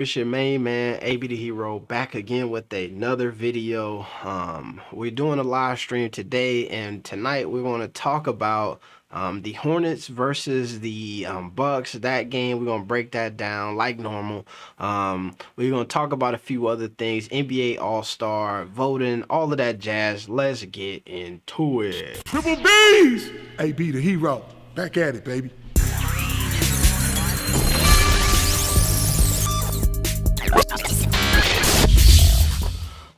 It's your main man, AB the Hero, back again with another video. We're doing a live stream today, and tonight we're going to talk about the Hornets versus the Bucks. That game, we're going to break that down like normal. We're going to talk about a few other things, NBA All-Star, voting, all of that jazz. Let's get into it. Triple B's! AB the Hero. Back at it, baby.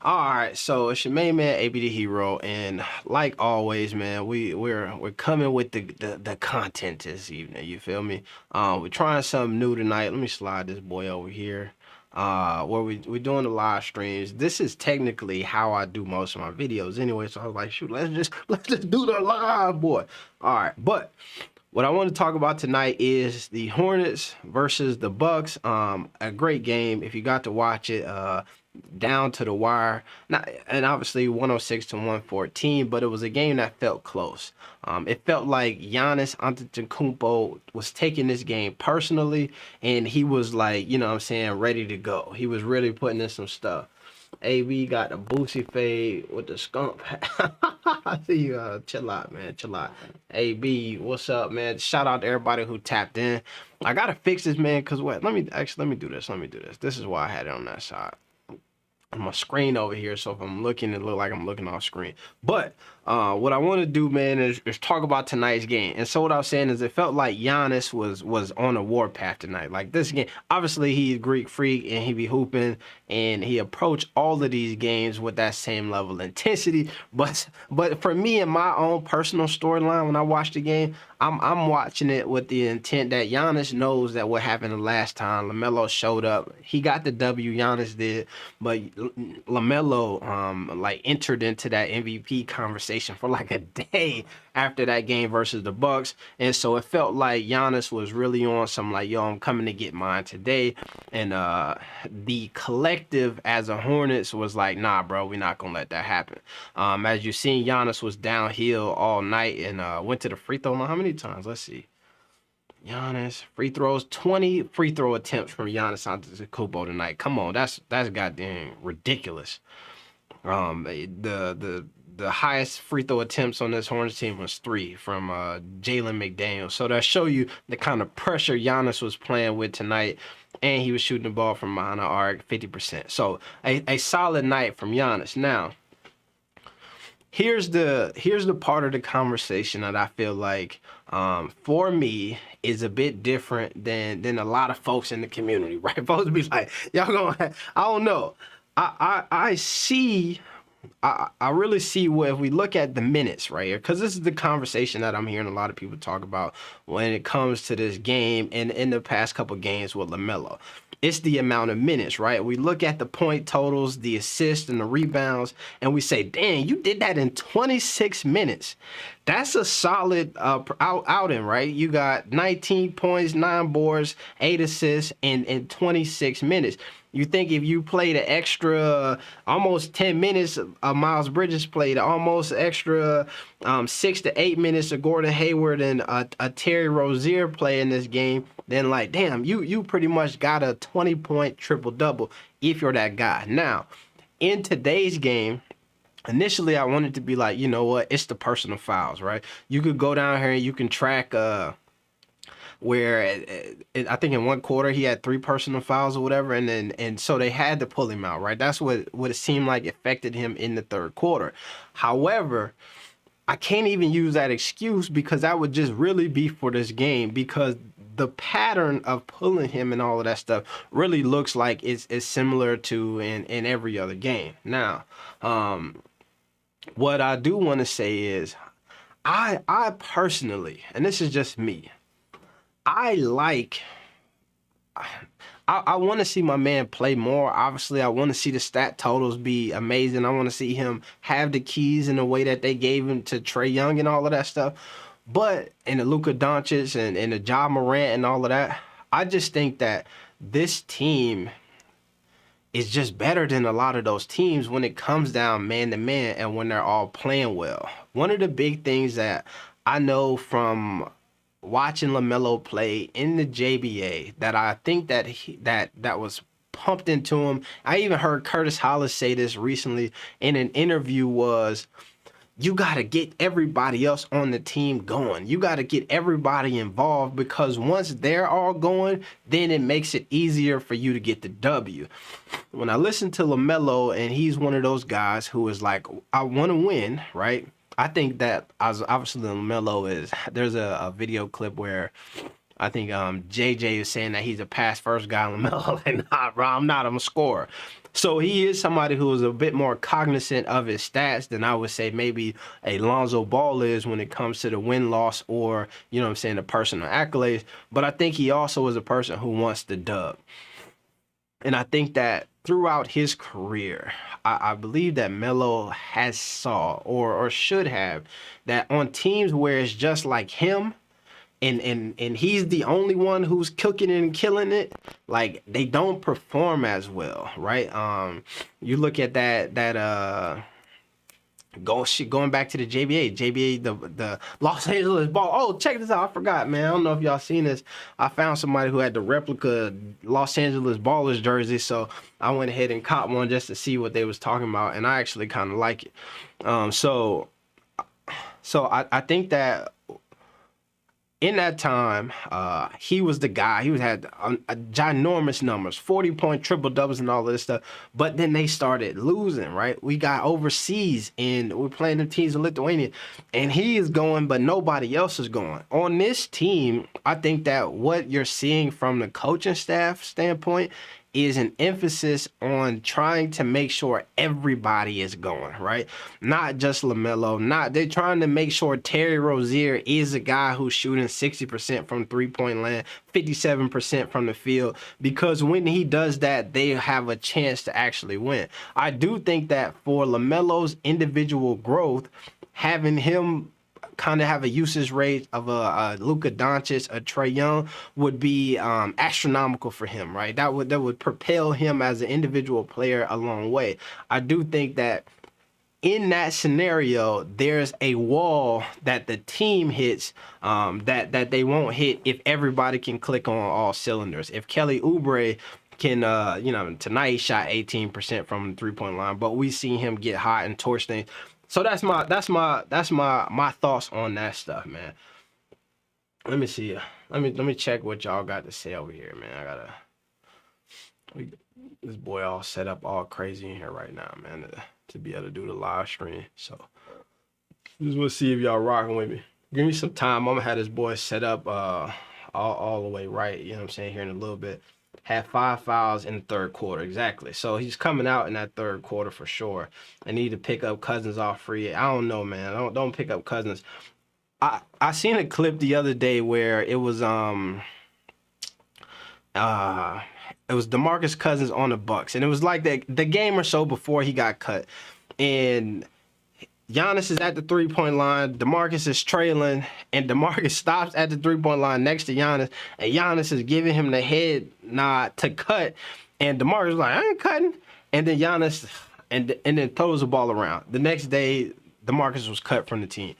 All right, so it's your main man, AB the Hero, and like always, man, we're coming with the content this evening. You feel me? We're trying something new tonight. Let me slide this boy over here. Where we're doing the live streams. This is technically how I do most of my videos anyway. So I was like, shoot, let's just do the live, boy. All right, but what I want to talk about tonight is the Hornets versus the Bucks. A great game. If you got to watch it, down to the wire. Not, and obviously 106 to 114, but it was a game that felt close. It felt like Giannis Antetokounmpo was taking this game personally, and he was like, you know what I'm saying, ready to go. He was really putting in some stuff. AB got the Boosie fade with the skunk. I see you. Chill out, man. Chill out. AB, what's up, man? Shout out to everybody who tapped in. I gotta fix this, man. Cause what? Let me do this. Let me do this. This is why I had it on that side. My screen over here, so if I'm looking, it look like I'm looking off screen. But what I want to do, man, is talk about tonight's game. And so what I was saying is it felt like Giannis was on a warpath tonight. Like this game, obviously he's a Greek freak and he be hooping and he approached all of these games with that same level of intensity. But for me and my own personal storyline, when I watch the game, I'm watching it with the intent that Giannis knows that what happened the last time. Lamelo showed up. He got the W, Giannis did, but Lamelo like entered into that MVP conversation for like a day after that game versus the Bucks. And so it felt like Giannis was really on some like, yo, I'm coming to get mine today. And the collective as a Hornets was like, nah, bro, we're not gonna let that happen. As you seen, Giannis was downhill all night and went to the free throw line. How many times? Let's see. Giannis free throws, 20 free throw attempts from Giannis Antetokounmpo tonight. Come on, that's goddamn ridiculous. The highest free throw attempts on this Hornets team was 3 from Jalen McDaniels. So that show you the kind of pressure Giannis was playing with tonight, and he was shooting the ball from behind the arc 50%. So a solid night from Giannis. Now, here's the part of the conversation that I feel like for me is a bit different than a lot of folks in the community, right? Folks be like, y'all gonna, I don't know. I see, I really see where if we look at the minutes right here, because this is the conversation that I'm hearing a lot of people talk about when it comes to this game and in the past couple games with LaMelo. It's the amount of minutes, right? We look at the point totals, the assists, and the rebounds, and we say, dang, you did that in 26 minutes. That's a solid outing, right? You got 19 points, 9 boards, 8 assists in 26 minutes. You think if you played an extra almost 10 minutes, Miles Bridges played almost extra 6 to 8 minutes of Gordon Hayward and a Terry Rozier play in this game, then like, damn, you pretty much got a 20-point triple-double if you're that guy. Now, in today's game, initially I wanted to be like, you know what, it's the personal fouls, right? You could go down here and you can track where I think in one quarter he had 3 personal fouls or whatever, and so they had to pull him out, right? That's what it seemed like affected him in the third quarter. However, I can't even use that excuse because that would just really be for this game, because the pattern of pulling him and all of that stuff really looks like it's similar to in every other game. Now, what I do want to say is I personally, and this is just me, I want to see my man play more. Obviously, I want to see the stat totals be amazing. I want to see him have the keys in the way that they gave him to Trae Young and all of that stuff. But in the Luka Doncic and the Ja Morant and all of that, I just think that this team is just better than a lot of those teams when it comes down man to man and when they're all playing well. One of the big things that I know from watching LaMelo play in the JBA that I think that that was pumped into him. I even heard Curtis Hollis say this recently in an interview was, you got to get everybody else on the team going. You got to get everybody involved, because once they're all going, then it makes it easier for you to get the W. When I listen to Lamelo, and he's one of those guys who is like, I want to win, right? I think that obviously Lamelo is, there's a video clip where I think JJ is saying that he's a pass first guy. Lamelo like, nah, bro, I'm not. I'm a scorer. So he is somebody who is a bit more cognizant of his stats than I would say maybe a Lonzo Ball is when it comes to the win-loss or, you know what I'm saying, the personal accolades. But I think he also is a person who wants the dub. And I think that throughout his career, I believe that Melo has saw or should have that on teams where it's just like him, and he's the only one who's cooking and killing it, like they don't perform as well, right? You look at going back to the JBA, the Los Angeles Ball. Oh, check this out. I forgot, man. I don't know if y'all seen this. I found somebody who had the replica Los Angeles Ballers jersey, so I went ahead and caught one just to see what they was talking about, and I actually kind of like it. So I think that in that time, he was the guy. He had ginormous numbers, 40-point triple doubles and all of this stuff. But then they started losing, right? We got overseas and we're playing the teams in Lithuania, and he is going, but nobody else is going. On this team, I think that what you're seeing from the coaching staff standpoint is an emphasis on trying to make sure everybody is going, right? Not just LaMelo. They're trying to make sure Terry Rozier is a guy who's shooting 60% from three-point land, 57% from the field, because when he does that, they have a chance to actually win. I do think that for LaMelo's individual growth, having him kind of have a usage rate of a Luka Doncic, a Trae Young would be astronomical for him, right? That would propel him as an individual player a long way. I do think that in that scenario, there's a wall that the team hits that they won't hit if everybody can click on all cylinders. If Kelly Oubre can, tonight he shot 18% from the three-point line, but we see him get hot and torch things. So that's my thoughts on that stuff, man. Let me see. Let me check what y'all got to say over here, man. This boy all set up all crazy in here right now, man, to be able to do the live stream. So just want to see if y'all rocking with me. Give me some time. I'm gonna have this boy set up all the way right. You know what I'm saying, here in a little bit. Had 5 fouls in the third quarter, exactly. So he's coming out in that third quarter for sure. I need to pick up Cousins off free. I don't know, man. Don't pick up Cousins. I seen a clip the other day where it was DeMarcus Cousins on the Bucks, and it was like the game or so before he got cut, and Giannis is at the three-point line, DeMarcus is trailing, and DeMarcus stops at the three-point line next to Giannis, and Giannis is giving him the head nod to cut, and DeMarcus is like, I ain't cutting, and then Giannis and then throws the ball around. The next day, DeMarcus was cut from the team.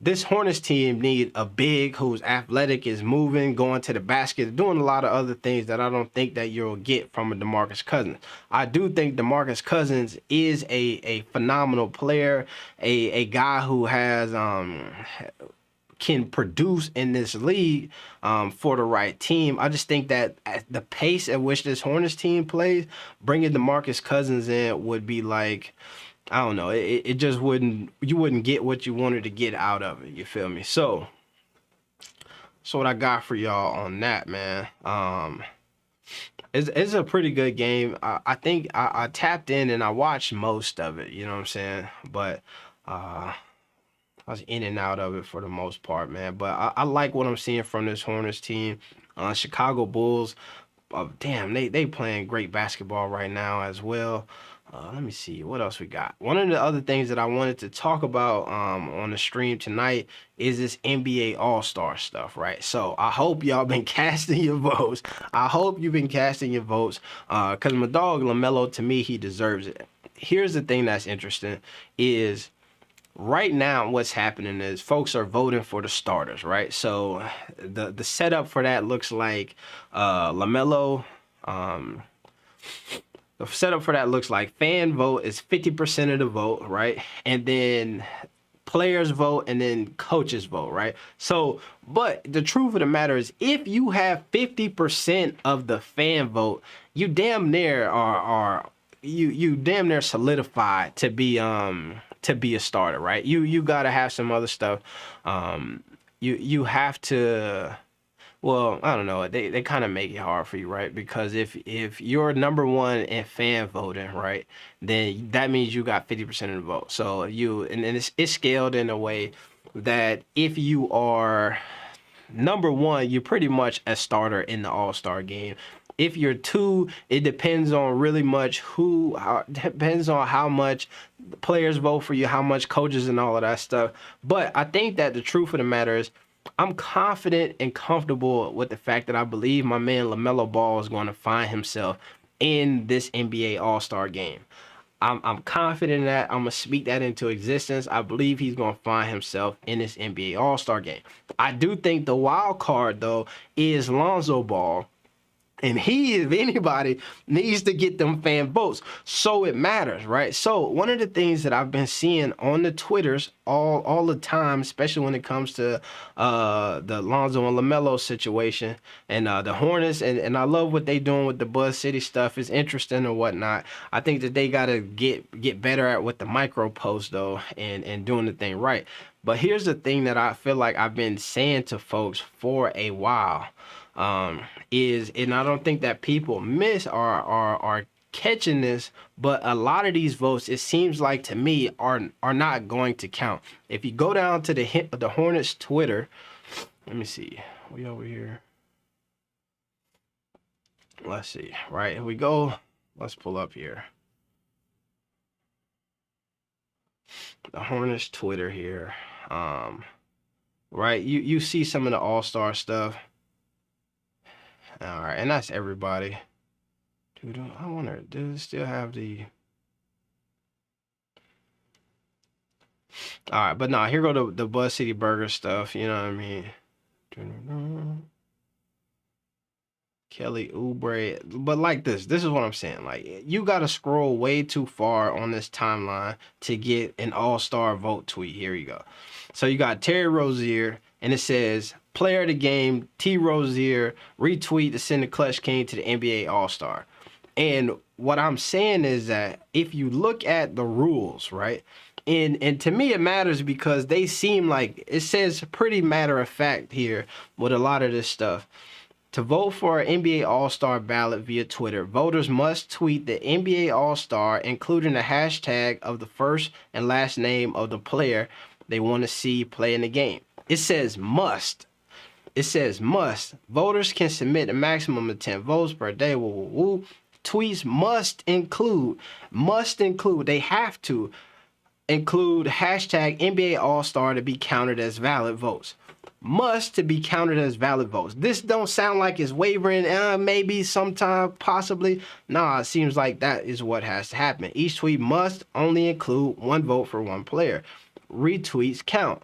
This Hornets team need a big who's athletic, is moving, going to the basket, doing a lot of other things that I don't think that you'll get from a DeMarcus Cousins. I do think DeMarcus Cousins is a phenomenal player, a guy who has can produce in this league for the right team. I just think that at the pace at which this Hornets team plays, bringing DeMarcus Cousins in would be like, I don't know. It just wouldn't, you wouldn't get what you wanted to get out of it. You feel me? So what I got for y'all on that, man. It's a pretty good game. I think I tapped in and I watched most of it. You know what I'm saying? But I was in and out of it for the most part, man. But I like what I'm seeing from this Hornets team. Chicago Bulls, damn, they playing great basketball right now as well. Let me see what else we got. One of the other things that I wanted to talk about on the stream tonight is this NBA All-Star stuff, right? So I hope y'all been casting your votes. I hope you've been casting your votes because my dog LaMelo, to me, he deserves it. Here's the thing that's interesting is right now what's happening is folks are voting for the starters, right? So the setup for that looks like LaMelo, The setup for that looks like fan vote is 50% of the vote, right? And then players vote and then coaches vote, right? So, but the truth of the matter is, if you have 50% of the fan vote, you damn near are you damn near solidified to be a starter, right? You gotta have some other stuff. You have to. Well, I don't know. They kind of make it hard for you, right? Because if you're number one in fan voting, right, then that means you got 50% of the vote. So and it's scaled in a way that if you are number one, you're pretty much a starter in the All-Star game. If you're two, it depends on really much depends on how much players vote for you, how much coaches and all of that stuff. But I think that the truth of the matter is, I'm confident and comfortable with the fact that I believe my man Lamelo Ball is going to find himself in this NBA All-Star game. I'm confident in that. I'm going to speak that into existence. I believe he's going to find himself in this NBA All-Star game. I do think the wild card, though, is Lonzo Ball. And he, if anybody, needs to get them fan votes. So it matters, right? So one of the things that I've been seeing on the Twitters all the time, especially when it comes to the Lonzo and LaMelo situation and the Hornets, and I love what they doing with the Buzz City stuff. It's interesting and whatnot. I think that they got to get better at with the micro post, though, and doing the thing right. But here's the thing that I feel like I've been saying to folks for a while. And I don't think that people miss are catching this, but a lot of these votes, it seems like to me, are not going to count. If you go down to the Hornets Twitter, let me see, we over here. Let's see, right? If we go, let's pull up here. The Hornets Twitter here. Right, you see some of the All-Star stuff. All right, and that's everybody. Dude, I wonder, does it still have the... All right, but nah, here go the Buzz City Burger stuff, you know what I mean? Kelly Oubre, but like this is what I'm saying. Like, you gotta scroll way too far on this timeline to get an all-star vote tweet. Here you go. So you got Terry Rozier, and it says, player of the game, T. Rozier, retweet to send the Clutch King to the NBA All-Star. And what I'm saying is that if you look at the rules, right, and to me it matters because they seem like, it says pretty matter of fact here with a lot of this stuff. To vote for an NBA All-Star ballot via Twitter, voters must tweet the NBA All-Star, including the hashtag of the first and last name of the player they want to see play in the game. It says must. It says must. Voters can submit a maximum of 10 votes per day. Woo, woo, woo. Tweets must include. They have to include hashtag NBA All-Star to be counted as valid votes. Must to be counted as valid votes. This don't sound like it's wavering. Maybe sometime, possibly. Nah, it seems like that is what has to happen. Each tweet must only include one vote for one player. Retweets count.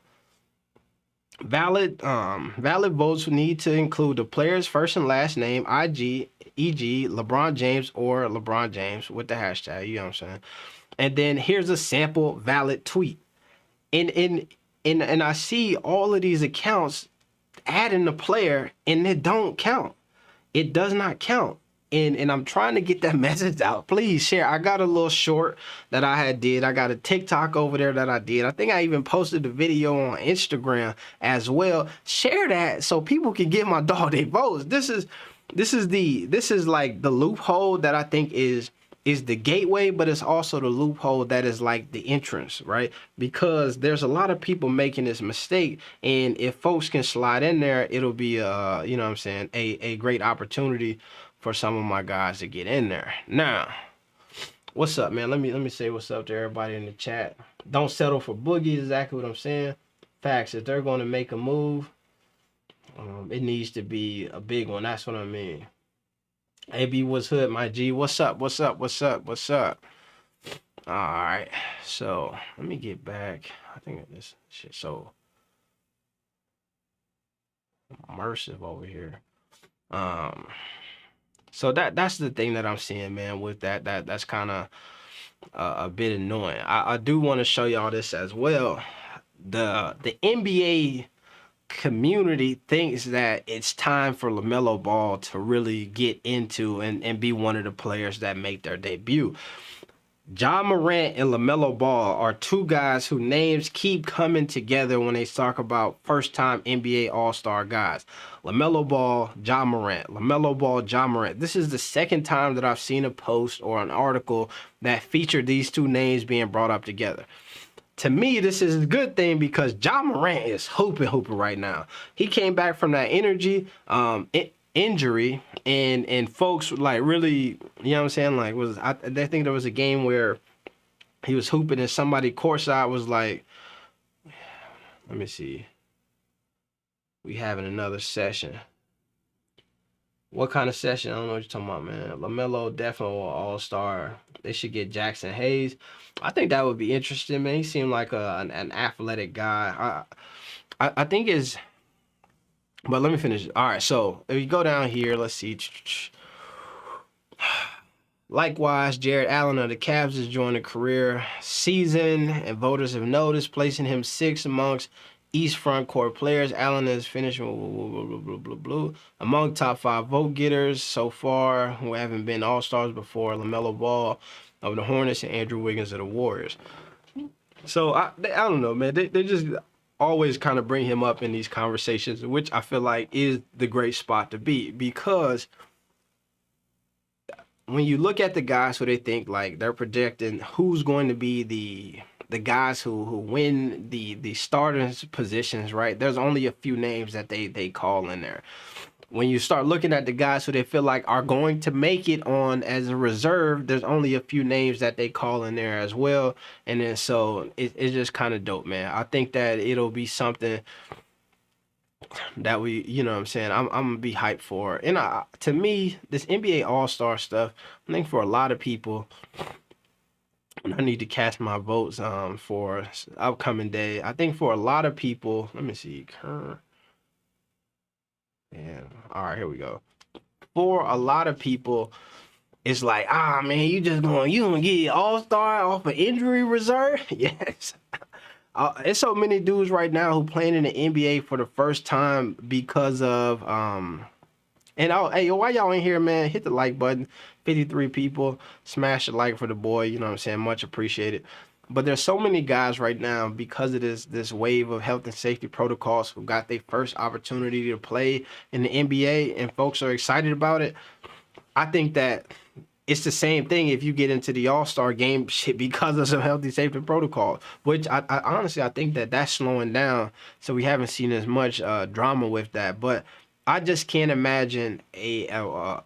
Valid votes need to include the player's first and last name, e.g. LeBron James or LeBron James with the hashtag, you know what I'm saying? And then here's a sample valid tweet. And I see all of these accounts adding the player, and it don't count. It does not count. And I'm trying to get that message out. Please share. I got a little short that I did. I got a TikTok over there that I did. I think I even posted the video on Instagram as well. Share that so people can get my dog their votes. This is like the loophole that I think is the gateway, but it's also the loophole that is like the entrance, right? Because there's a lot of people making this mistake, and if folks can slide in there, it'll be you know what I'm saying, a great opportunity for some of my guys to get in there. Now, what's up, man? Let me say what's up to everybody in the chat. Don't settle for Boogie, exactly what I'm saying. Facts, if they're going to make a move, it needs to be a big one. That's what I mean. AB, what's hood, my G? What's up? What's up? What's up? What's up? All right. So let me get back. I think this shit so immersive over here. So that's the thing that I'm seeing, man. With that's kind of a bit annoying. I do want to show y'all this as well. The NBA community thinks that it's time for Lamelo Ball to really get into and be one of the players that make their debut. Ja Morant and Lamelo Ball are two guys whose names keep coming together when they talk about first-time NBA All-Star guys. Lamelo Ball, Ja Morant. Lamelo Ball, Ja Morant. This is the second time that I've seen a post or an article that featured these two names being brought up together. To me, this is a good thing because Ja Morant is hooping right now. He came back from that injury, and folks like really, you know what I'm saying? Like, I think there was a game where he was hooping and somebody courtside was like, let me see, we having another session. What kind of session? I don't know what you're talking about, man. LaMelo definitely an all-star. They should get Jackson Hayes. I think that would be interesting, man. He seemed like an athletic guy. I think is, but let me finish. All right, so if you go down here, let's see. Likewise, Jared Allen of the Cavs has joined a career season, and voters have noticed, placing him sixth amongst East front court players. Allen has finished among top 5 vote getters so far who haven't been all-stars before. Lamelo Ball of the Hornets and Andrew Wiggins of the Warriors. So I don't know, man. They just always kind of bring him up in these conversations, which I feel like is the great spot to be, because when you look at the guys who they think like they're projecting who's going to be the guys who win the starting positions, right? There's only a few names that they call in there. When you start looking at the guys who they feel like are going to make it on as a reserve, there's only a few names that they call in there as well. And then so it's just kind of dope, man. I think that it'll be something that we, you know what I'm saying, I'm gonna be hyped for. And to me, this NBA All-Star stuff, I think for a lot of people, and I need to cast my votes for upcoming day. I think for a lot of people, let me see, yeah, all right, here we go. For a lot of people, it's like, man, you gonna get All-Star off of injury reserve? Yes. There's so many dudes right now who playing in the NBA for the first time because of hey, why y'all in here, man? Hit the like button. 53 people. Smash the like for the boy. You know what I'm saying? Much appreciated. But there's so many guys right now because of this wave of health and safety protocols who got their first opportunity to play in the NBA, and folks are excited about it. I think that it's the same thing if you get into the All-Star game shit because of some healthy safety protocol, which I honestly, I think that's slowing down. So we haven't seen as much drama with that. But I just can't imagine a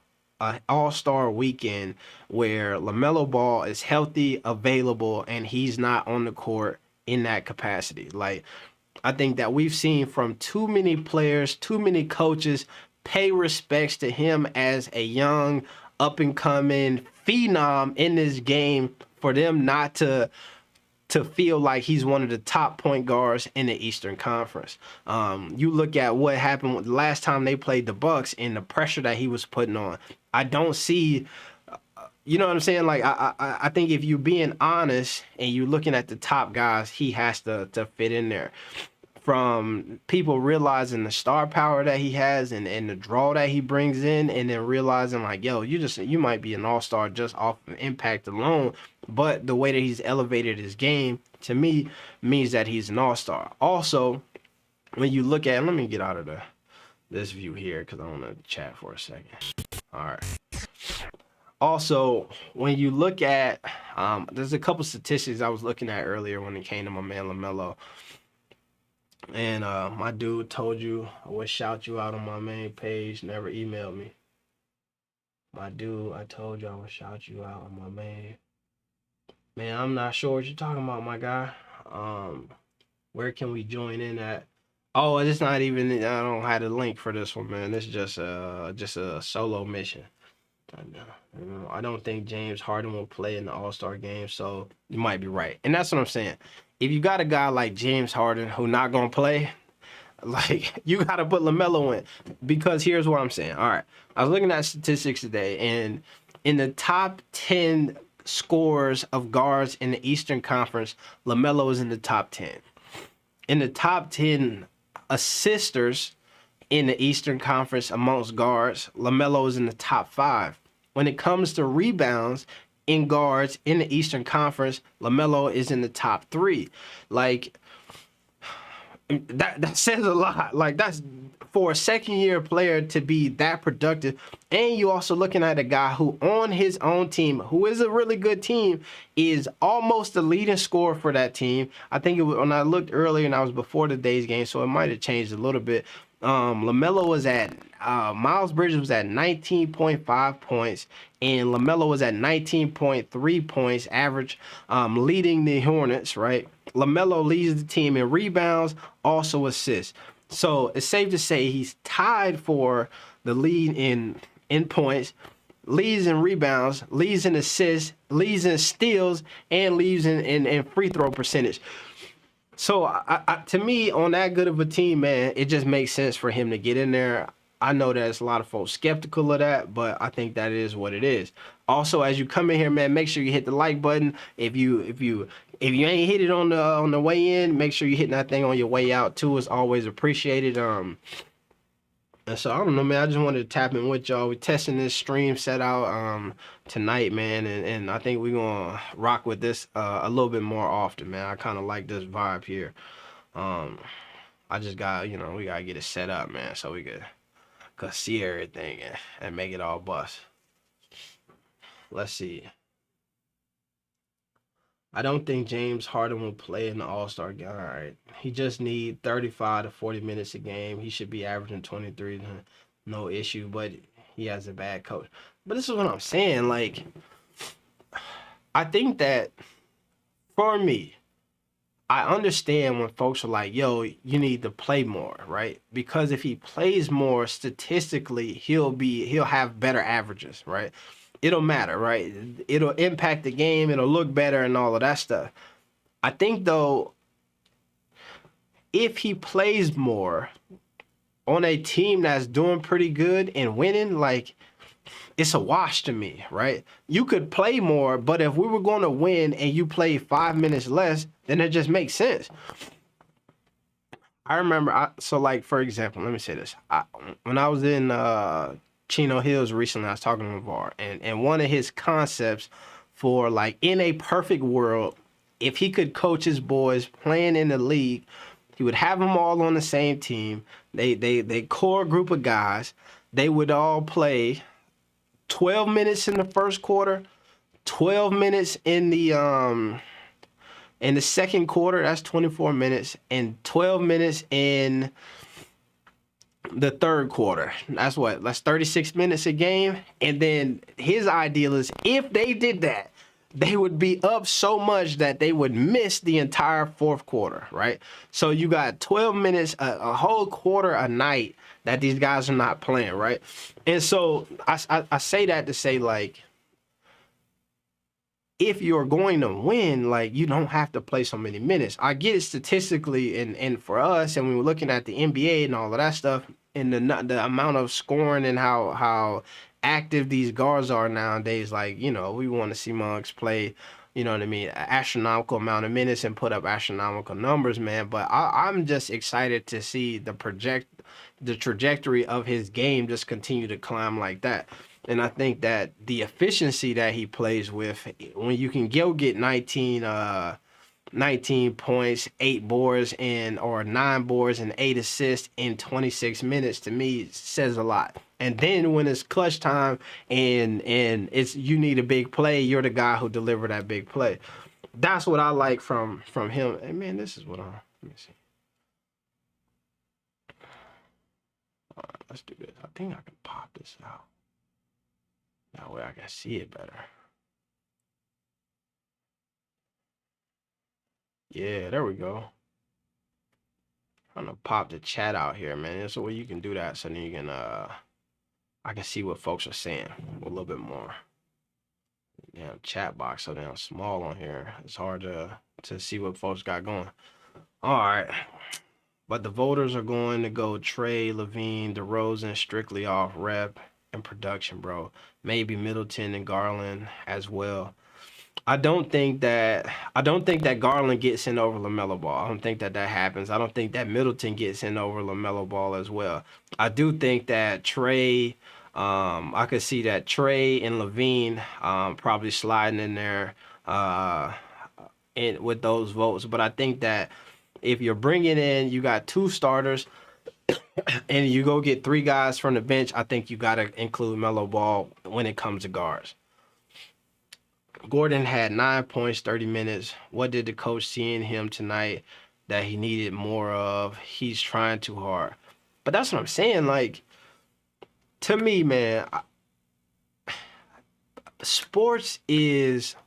All-Star weekend where Lamelo Ball is healthy, available, and he's not on the court in that capacity. Like, I think that we've seen from too many players, too many coaches pay respects to him as a young, up-and-coming phenom in this game for them not to feel like he's one of the top point guards in the Eastern Conference. You look at what happened the last time they played the Bucks and the pressure that he was putting on. I don't see, you know what I'm saying? Like, I think if you're being honest and you're looking at the top guys, he has to fit in there. From people realizing the star power that he has and the draw that he brings in, and then realizing like, yo, you might be an all-star just off of impact alone, but the way that he's elevated his game, to me, means that he's an all-star. Also, when you look at, let me get out of this view here because I want to chat for a second. All right. Also, when you look at, there's a couple statistics I was looking at earlier when it came to my man LaMelo. And my dude told you I would shout you out on my main page, never emailed me. My dude, I told you I would shout you out on my main. Man, I'm not sure what you're talking about, my guy. Where can we join in at? Oh, it's not even, I don't have a link for this one, man. This is just a solo mission. I don't think James Harden will play in the All-Star game, so you might be right. And that's what I'm saying. If you got a guy like James Harden who not going to play, Like, you got to put LaMelo in, because here's what I'm saying. All right, I was looking at statistics today, and in the top 10 scorers of guards in the Eastern Conference, LaMelo is in the top 10. In the top 10 assisters in the Eastern Conference amongst guards, LaMelo is in the top 5. When it comes to rebounds in guards in the Eastern Conference, LaMelo is in the top 3. Like, that says a lot. Like, that's for a second-year player to be that productive. And you also looking at a guy who on his own team, who is a really good team, is almost the leading scorer for that team. I think it was, when I looked earlier, and I was before today's game, so it might have changed a little bit. LaMelo was at Miles Bridges was at 19.5 points, and LaMelo was at 19.3 points average, leading the Hornets, right? LaMelo leads the team in rebounds, also assists. So it's safe to say he's tied for the lead in points, leads in rebounds, leads in assists, leads in steals, and leads in free throw percentage. So to me, on that good of a team, man, it just makes sense for him to get in there. I know there's a lot of folks skeptical of that, but I think that is what it is. Also, as you come in here, man, make sure you hit the like button. If you ain't hit it on the way in, make sure you hit that thing on your way out too. It's always appreciated. And so I don't know, man. I just wanted to tap in with y'all. We're testing this stream set out tonight, man, and I think we're gonna rock with this a little bit more often, man. I kind of like this vibe here. I just got, we gotta get it set up, man, so we could see everything and make it all bust. Let's see. I don't think James Harden will play in the All-Star game. All right. He just need 35 to 40 minutes a game. He should be averaging 23, no issue, but he has a bad coach. But this is what I'm saying. Like, I think that for me, I understand when folks are like, yo, you need to play more, right? Because if he plays more, statistically, he'll have better averages, right? It'll matter, right? It'll impact the game. It'll look better and all of that stuff. I think, though, if he plays more on a team that's doing pretty good and winning, like, it's a wash to me, right? You could play more, but if we were going to win and you play 5 minutes less, then it just makes sense. I remember, so like, for example, let me say this. When I was in Chino Hills recently, I was talking to VAR, and one of his concepts for, like, in a perfect world, if he could coach his boys playing in the league, he would have them all on the same team. They core group of guys. They would all play 12 minutes in the first quarter, 12 minutes in the second quarter, that's 24 minutes, and 12 minutes in the third quarter. That's 36 minutes a game. And then his ideal is, if they did that, they would be up so much that they would miss the entire fourth quarter, right? So you got 12 minutes, a whole quarter a night that these guys are not playing, right? And so I say that to say, like, if you're going to win, like, you don't have to play so many minutes. I get it statistically, and for us, and we were looking at the NBA and all of that stuff, and the amount of scoring and how active these guards are nowadays, like, we want to see Muggs play, you know what I mean, an astronomical amount of minutes and put up astronomical numbers, man. But I'm just excited to see the trajectory of his game just continue to climb like that. And I think that the efficiency that he plays with, when you can go get 19 points, 8 boards, or 9 boards and 8 assists in 26 minutes, to me says a lot. And then when it's clutch time and it's you need a big play, you're the guy who delivered that big play. That's what I like from him. And man, this is what let me see. All right, let's do this. I think I can pop this out. That way I can see it better. Yeah, there we go. I'm gonna pop the chat out here, man. There's a way you can do that, so then you can I can see what folks are saying a little bit more. Damn, chat box so damn small on here. It's hard to see what folks got going. All right, but the voters are going to go Trey, Levine, DeRozan strictly off rep and production, bro. Maybe Middleton and Garland as well. I don't think that Garland gets in over Lamelo Ball. I don't think that happens. I don't think that Middleton gets in over Lamelo Ball as well. I do think that Trey, I could see that Trey and Levine probably sliding in there in with those votes. But I think that if you're bringing in, you got 2 starters and you go get 3 guys from the bench, I think you got to include Melo Ball when it comes to guards. Gordon had 9 points, 30 minutes. What did the coach see in him tonight that he needed more of? He's trying too hard. But that's what I'm saying. Like, to me, man, sports is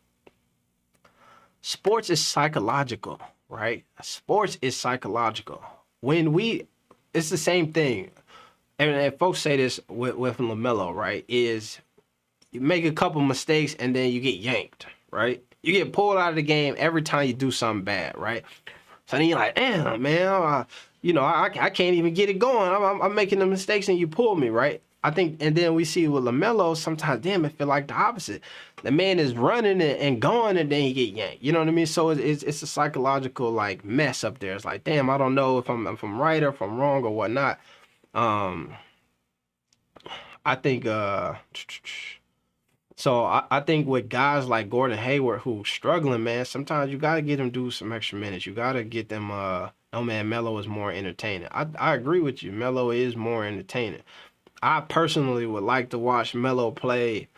psychological, right? Sports is psychological. It's the same thing. And folks say this with LaMelo, right? Is you make a couple mistakes and then you get yanked, right? You get pulled out of the game every time you do something bad, right? So then you're like, damn, man, I can't even get it going. I'm making the mistakes and you pull me, right? I think, and then we see with LaMelo, sometimes, damn, it feel like the opposite. The man is running and going and then he get yanked. You know what I mean? So it's a psychological like mess up there. It's like, damn, I don't know if I'm right or if I'm wrong or whatnot. I think I think with guys like Gordon Hayward who's struggling, man, sometimes you gotta get them do some extra minutes. You gotta get them no man, Melo is more entertaining. I agree with you. Melo is more entertaining. I personally would like to watch Melo play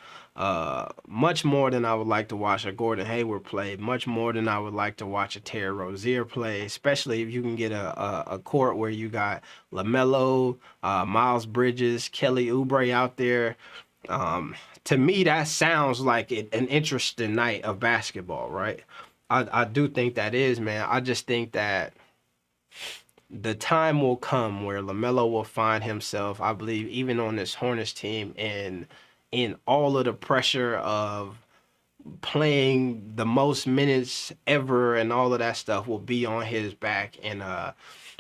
much more than I would like to watch a Gordon Hayward play, much more than I would like to watch a Terry Rozier play, especially if you can get a court where you got LaMelo, Miles Bridges, Kelly Oubre out there. To me, that sounds like an interesting night of basketball, right? I do think that is, man. I just think that the time will come where LaMelo will find himself, I believe, even on this Hornets team, and in all of the pressure of playing the most minutes ever and all of that stuff will be on his back, and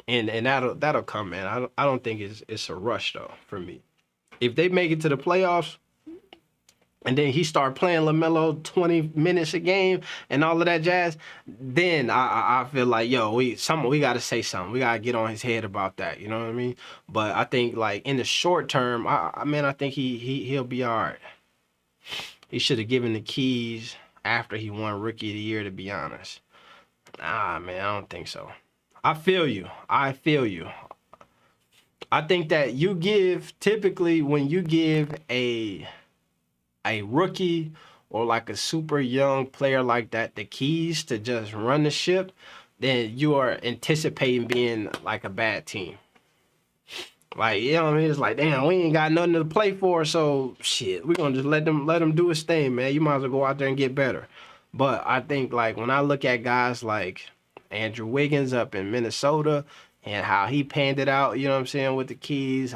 that'll come, man. I don't think it's a rush though for me. If they make it to the playoffs, and then he start playing LaMelo 20 minutes a game and all of that jazz, then I feel like, yo, we got to say something. We got to get on his head about that. You know what I mean? But I think, like, in the short term, I think he'll be all right. He should have given the keys after he won Rookie of the Year, to be honest. Man, I don't think so. I feel you. I think that typically when you give a rookie or like a super young player like that the keys to just run the ship, then you are anticipating being like a bad team. Like, you know what I mean? It's like, damn, we ain't got nothing to play for, so shit, we're gonna just let him do his thing, man. You might as well go out there and get better. But I think, like, when I look at guys like Andrew Wiggins up in Minnesota and how he panned it out, you know what I'm saying, with the keys,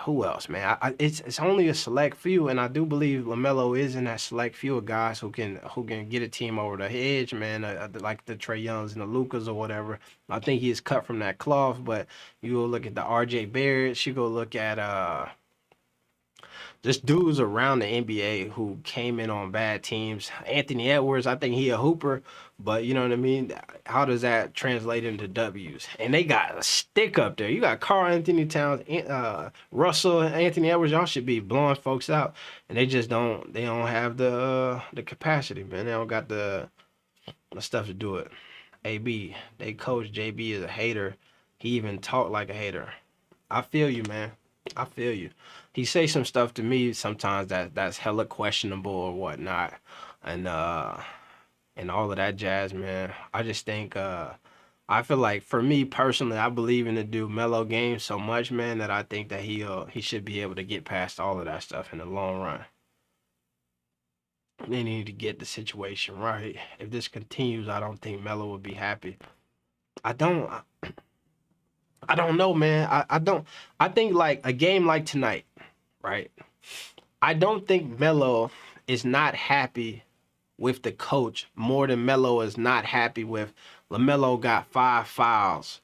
who else, man? It's only a select few, and I do believe LaMelo is in that select few of guys who can get a team over the edge, man. Like the Trae Youngs and the Lukas or whatever. I think he is cut from that cloth. But you go look at the R.J. Barretts. You go look at just dudes around the NBA who came in on bad teams. Anthony Edwards, I think he a hooper, but you know what I mean? How does that translate into W's? And they got a stick up there. You got Karl Anthony Towns, Russell, Anthony Edwards. Y'all should be blowing folks out, and they don't have the capacity, man. They don't got the stuff to do it. AB, they coach JB is a hater. He even talked like a hater. I feel you, man. I feel you. He say some stuff to me sometimes that's hella questionable or whatnot, and all of that jazz, man. I just think I feel like, for me personally, I believe in the dude Melo game so much, man, that I think that he should be able to get past all of that stuff in the long run. They need to get the situation right. If this continues, I don't think Melo will be happy. I don't know, man. I think like a game like tonight, right? I don't think Melo is not happy with the coach more than Melo is not happy with. LaMelo got 5 fouls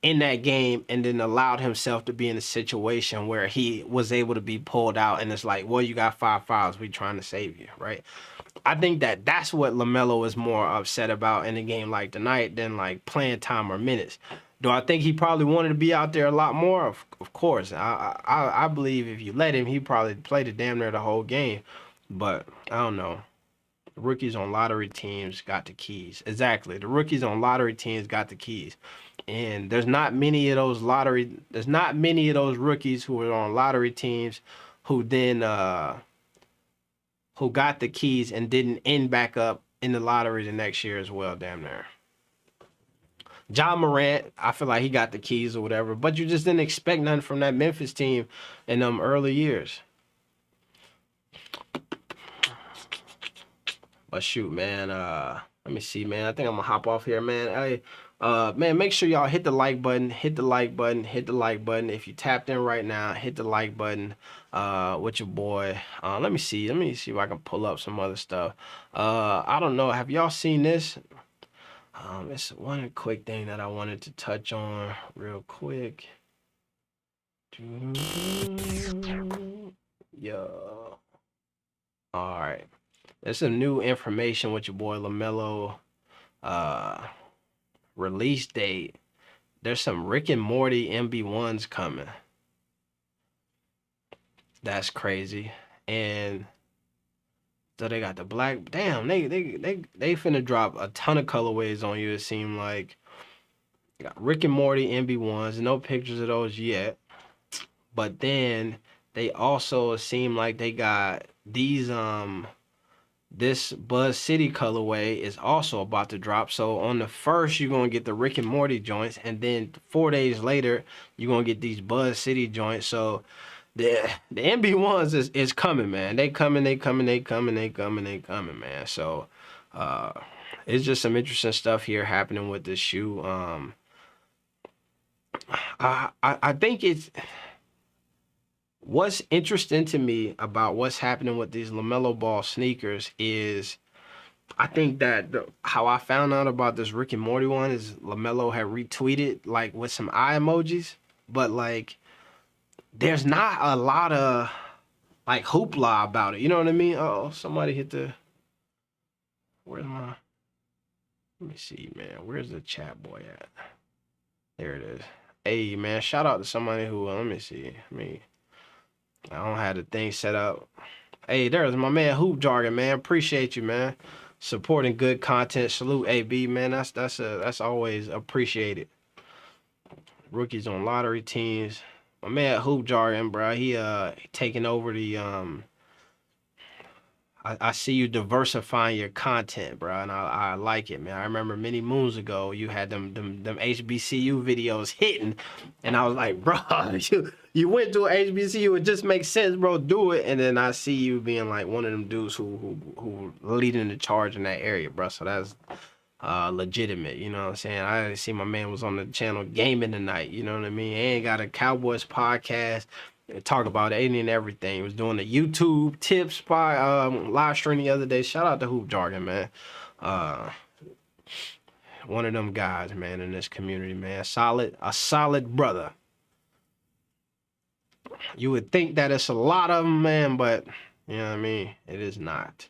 in that game and then allowed himself to be in a situation where he was able to be pulled out, and it's like, well, you got 5 fouls, we trying to save you, right? I think that's what LaMelo is more upset about in a game like tonight than like playing time or minutes. Do I think he probably wanted to be out there a lot more? Of course. I believe if you let him, he probably played it damn near the whole game. But I don't know. The rookies on lottery teams got the keys. Exactly. The rookies on lottery teams got the keys. And there's not many of those rookies who are on lottery teams who then who got the keys and didn't end back up in the lottery the next year as well, damn near. John Morant, I feel like he got the keys or whatever, but you just didn't expect nothing from that Memphis team in them early years. But shoot, man, let me see, man. I think I'm gonna hop off here, man. Hey, man, make sure y'all hit the like button, hit the like button, hit the like button. If you tapped in right now, hit the like button with your boy. Let me see if I can pull up some other stuff. I don't know. Have y'all seen this? It's one quick thing that I wanted to touch on real quick. Yo. All right. There's some new information with your boy LaMelo release date. There's some Rick and Morty MB1s coming. That's crazy. And so they got the black. Damn, they finna drop a ton of colorways on you, it seemed like. You got Rick and Morty MB1s, no pictures of those yet. But then they also seem like they got these this Buzz City colorway is also about to drop. So on the first, you're going to get the Rick and Morty joints. And then 4 days later, you're going to get these Buzz City joints. So the MB1s is coming, man. They coming, man. So it's just some interesting stuff here happening with this shoe. I think it's... What's interesting to me about what's happening with these LaMelo Ball sneakers is I think that how I found out about this Rick and Morty one is LaMelo had retweeted like with some eye emojis, but like there's not a lot of like hoopla about it. You know what I mean? Oh, somebody hit the... Where's my... Let me see, man. Where's the chat boy at? There it is. Hey, man, shout out to somebody who... let me see. I don't have the thing set up. Hey, there's my man Hoop Jargon, man. Appreciate you, man. Supporting good content. Salute AB, man. That's always appreciated. Rookies on lottery teams. My man Hoop Jargon, bro. He taking over the I see you diversifying your content, bro, and I like it, man. I remember many moons ago you had them HBCU videos hitting, and I was like, bro, you went to an HBCU, it just makes sense, bro. Do it. And then I see you being like one of them dudes who leading the charge in that area, bro. So that's legitimate, you know what I'm saying? I see my man was on the channel gaming tonight, you know what I mean? He ain't got a Cowboys podcast. Talk about any and everything. He was doing the YouTube tips by live stream the other day. Shout out to Hoop Jargon, man. One of them guys, man, in this community, man. A solid brother. You would think that it's a lot of them, man, but you know what I mean? It is not.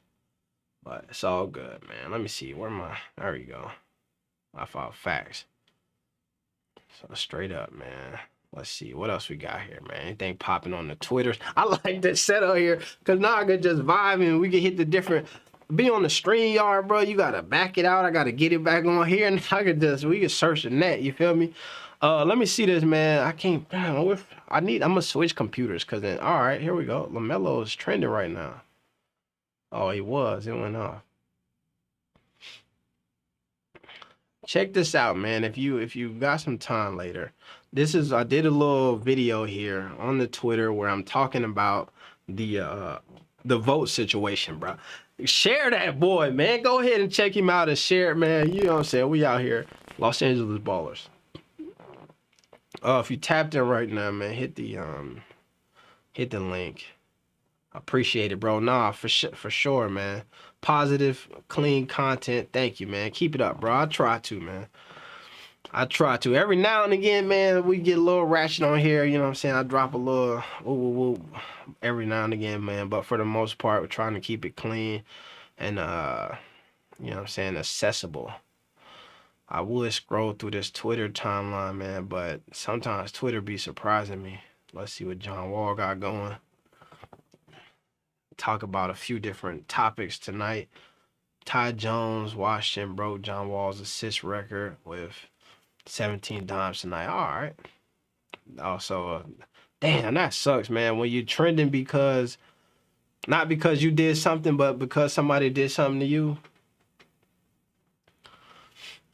But it's all good, man. Let me see. Where am I? There we go. I found facts. So straight up, man. Let's see what else we got here, man. Anything popping on the Twitters? I like this setup here because now I can just vibe and we can hit the different. Be on the StreamYard, bro. You gotta back it out. I gotta get it back on here, and we can search the net. You feel me? Let me see this, man. I can't. I'm gonna switch computers because then. All right, here we go. LaMelo is trending right now. Oh, he was. It went off. Check this out, man. If you got some time later. I did a little video here on the Twitter where I'm talking about the vote situation, bro. Share that boy, man. Go ahead and check him out and share it, man. You know what I'm saying? We out here, Los Angeles Ballers. If you tapped in right now, man, hit the link. Appreciate it, bro. Nah, for sure, man. Positive, clean content. Thank you, man. Keep it up, bro. I try to, man. I try to. Every now and again, man, we get a little ratchet on here. You know what I'm saying? I drop a little every now and again, man. But for the most part, we're trying to keep it clean and you know what I'm saying, accessible. I would scroll through this Twitter timeline, man, but sometimes Twitter be surprising me. Let's see what John Wall got going. Talk about a few different topics tonight. Ty Jones, Washington broke John Wall's assist record with 17 dimes tonight. All right. Also, damn, that sucks, man. When you're trending because, not because you did something, but because somebody did something to you.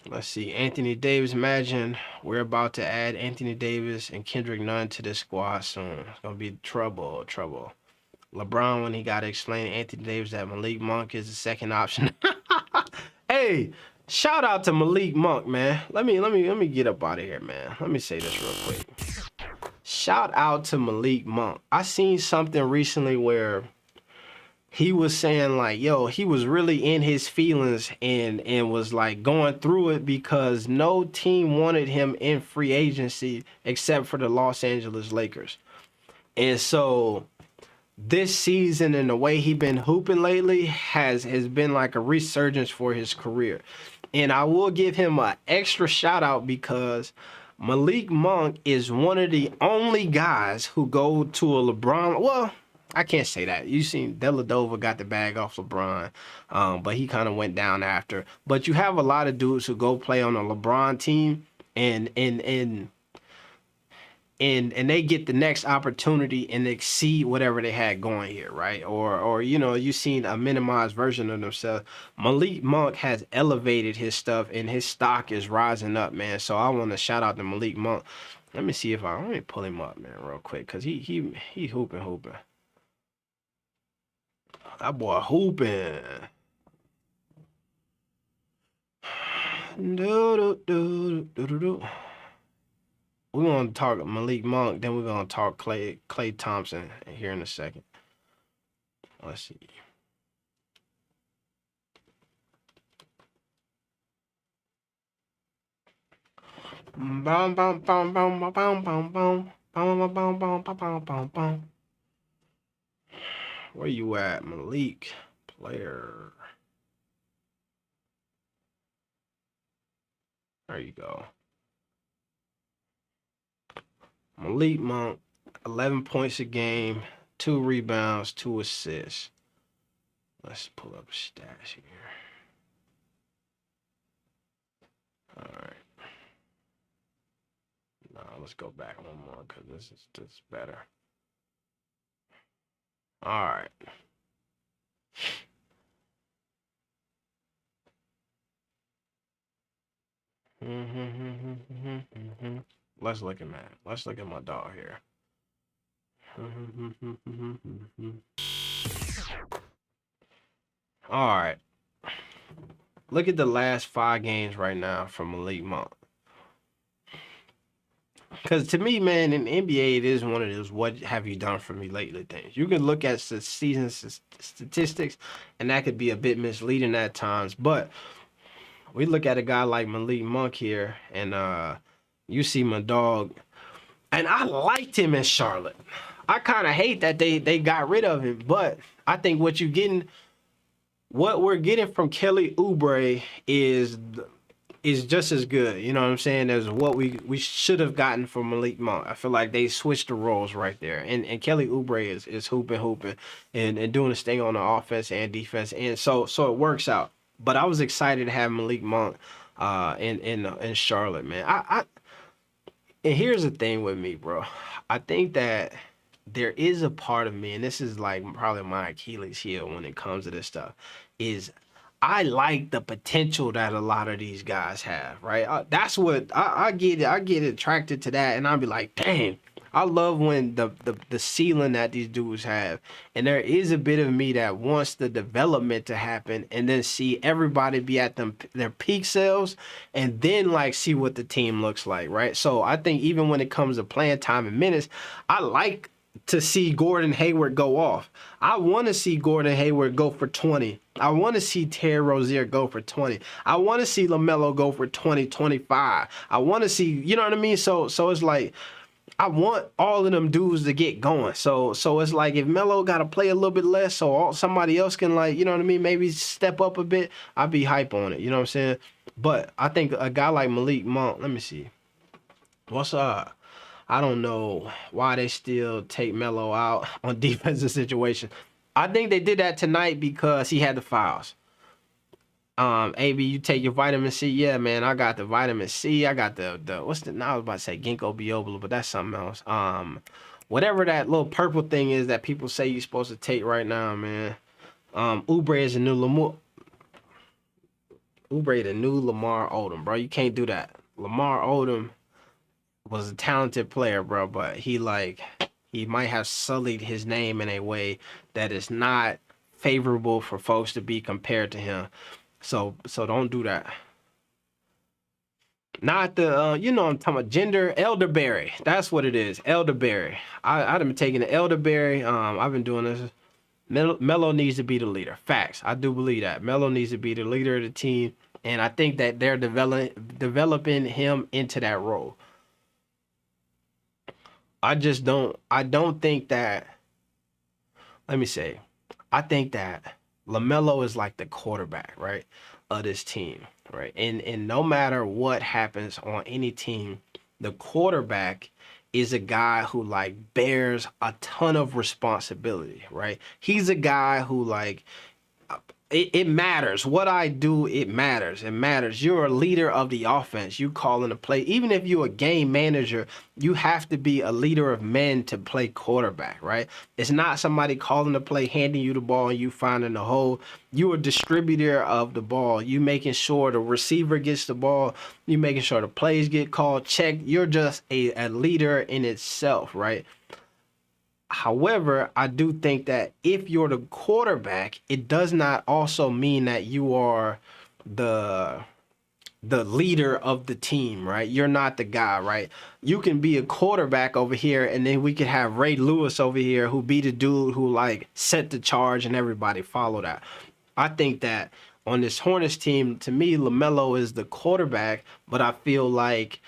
Let's see. Anthony Davis. Imagine we're about to add Anthony Davis and Kendrick Nunn to this squad soon. It's going to be trouble. LeBron, when he got to explain to Anthony Davis that Malik Monk is the second option. Hey, shout out to Malik Monk, man. Let me get up out of here, man. Let me say this real quick. Shout out to Malik Monk. I seen something recently where he was saying like, yo, he was really in his feelings and was like going through it because no team wanted him in free agency except for the Los Angeles Lakers. And so this season and the way he been hooping lately has been like a resurgence for his career. And I will give him an extra shout out because Malik Monk is one of the only guys who go to a LeBron. Well, I can't say that. You seen Deladova got the bag off LeBron, but he kind of went down after. But you have a lot of dudes who go play on a LeBron team and they get the next opportunity and exceed whatever they had going here, right? Or you know, you seen a minimized version of themselves. Malik Monk has elevated his stuff and his stock is rising up, man. So I want to shout out to Malik Monk. Let me see if let me pull him up, man, real quick, cause he hooping. That boy hooping. We're going to talk Malik Monk, then we're going to talk Klay Thompson here in a second. Let's see. Where you at, Malik? Player. There you go. Malik Monk, 11 points a game, 2 rebounds, 2 assists. Let's pull up stats here. All right. Now let's go back one more because this is better. All right. Let's look at that. Let's look at my dog here. All right. Look at the last 5 games right now from Malik Monk. Because to me, man, in the NBA, it is one of those what have you done for me lately things. You can look at the season statistics, and that could be a bit misleading at times. But we look at a guy like Malik Monk here, and you see my dog. And I liked him in Charlotte. I kind of hate that they got rid of him. But I think what we're getting from Kelly Oubre is just as good, you know what I'm saying, as what we should have gotten from Malik Monk. I feel like they switched the roles right there. And Kelly Oubre is hooping and doing his thing on the offense and defense. And so it works out. But I was excited to have Malik Monk in Charlotte, man. And here's the thing with me, bro. I think that there is a part of me, and this is like probably my Achilles heel when it comes to this stuff, is I like the potential that a lot of these guys have, right? That's what I get. I get attracted to that, and I'll be like, dang, I love when the ceiling that these dudes have, and there is a bit of me that wants the development to happen, and then see everybody be at their peak selves, and then like see what the team looks like, right? So I think even when it comes to playing time and minutes, I like to see Gordon Hayward go off. I want to see Gordon Hayward go for 20. I want to see Terry Rozier go for 20. I want to see LaMelo go for 20, 25. I want to see, you know what I mean? So it's like, I want all of them dudes to get going. So it's like if Melo got to play a little bit less so somebody else can, like, you know what I mean, maybe step up a bit, I'd be hype on it. You know what I'm saying? But I think a guy like Malik Monk, let me see. What's up? I don't know why they still take Melo out on defensive situation. I think they did that tonight because he had the fouls. AB, you take your vitamin C. Yeah, man, I got the vitamin C. I got the what's the, now I was about to say ginkgo biloba, but that's something else. Whatever that little purple thing is that people say you're supposed to take right now, man. Oubre is a new Lamar. Oubre the new Lamar Odom, bro. You can't do that. Lamar Odom was a talented player, bro, but he might have sullied his name in a way that is not favorable for folks to be compared to him. So don't do that. Not the you know I'm talking about gender elderberry. That's what it is. Elderberry. I've been taking the elderberry. I've been doing this. Melo needs to be the leader. Facts. I do believe that. Melo needs to be the leader of the team. And I think that they're developing him into that role. I don't think that, let me say, I think that LaMelo is like the quarterback, right, of this team, right? And no matter what happens on any team, the quarterback is a guy who like bears a ton of responsibility, right? He's a guy who like, it matters. What I do, it matters. It matters. You're a leader of the offense. You calling the play. Even if you're a game manager, you have to be a leader of men to play quarterback, right? It's not somebody calling the play, handing you the ball, and you finding the hole. You're a distributor of the ball. You making sure the receiver gets the ball. You making sure the plays get called, checked. You're just a leader in itself, right? However, I do think that if you're the quarterback, it does not also mean that you are the leader of the team, right? You're not the guy, right? You can be a quarterback over here, and then we could have Ray Lewis over here who be the dude who like set the charge and everybody follow that. I think that on this Hornets team, to me, LaMelo is the quarterback, but I feel like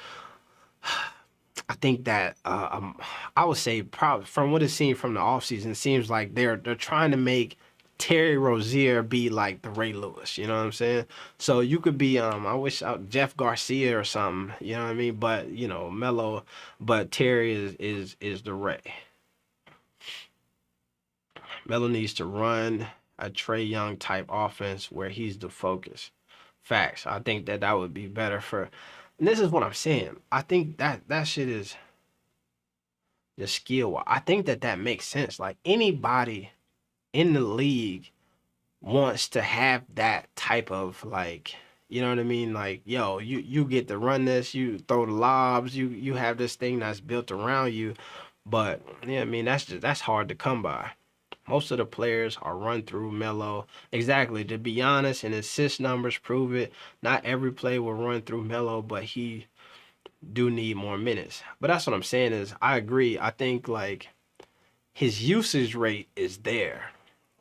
I think that I would say probably from what it seemed from the offseason, it seems like they're trying to make Terry Rozier be like the Ray Lewis, you know what I'm saying? So you could be I wish Jeff Garcia or something, you know what I mean? But you know, Melo, but Terry is the Ray. Melo needs to run a Trae Young type offense where he's the focus. Facts. I think that would be better for. And this is what I'm saying. I think that shit is the skill. I think that makes sense. Like anybody in the league wants to have that type of like, you know what I mean? Like, yo, you get to run this, you throw the lobs, you have this thing that's built around you. But yeah, I mean that's hard to come by. Most of the players are run through Melo. Exactly. To be honest, and assist numbers prove it. Not every play will run through Melo, but he do need more minutes. But that's what I'm saying is I agree. I think like his usage rate is there,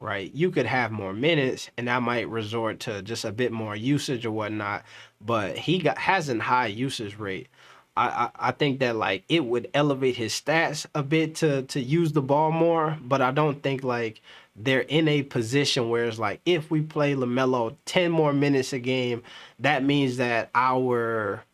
right? You could have more minutes and that might resort to just a bit more usage or whatnot, but he has a high usage rate. I think that like it would elevate his stats a bit to use the ball more, but I don't think like they're in a position where it's like if we play LaMelo 10 more minutes a game, that means that our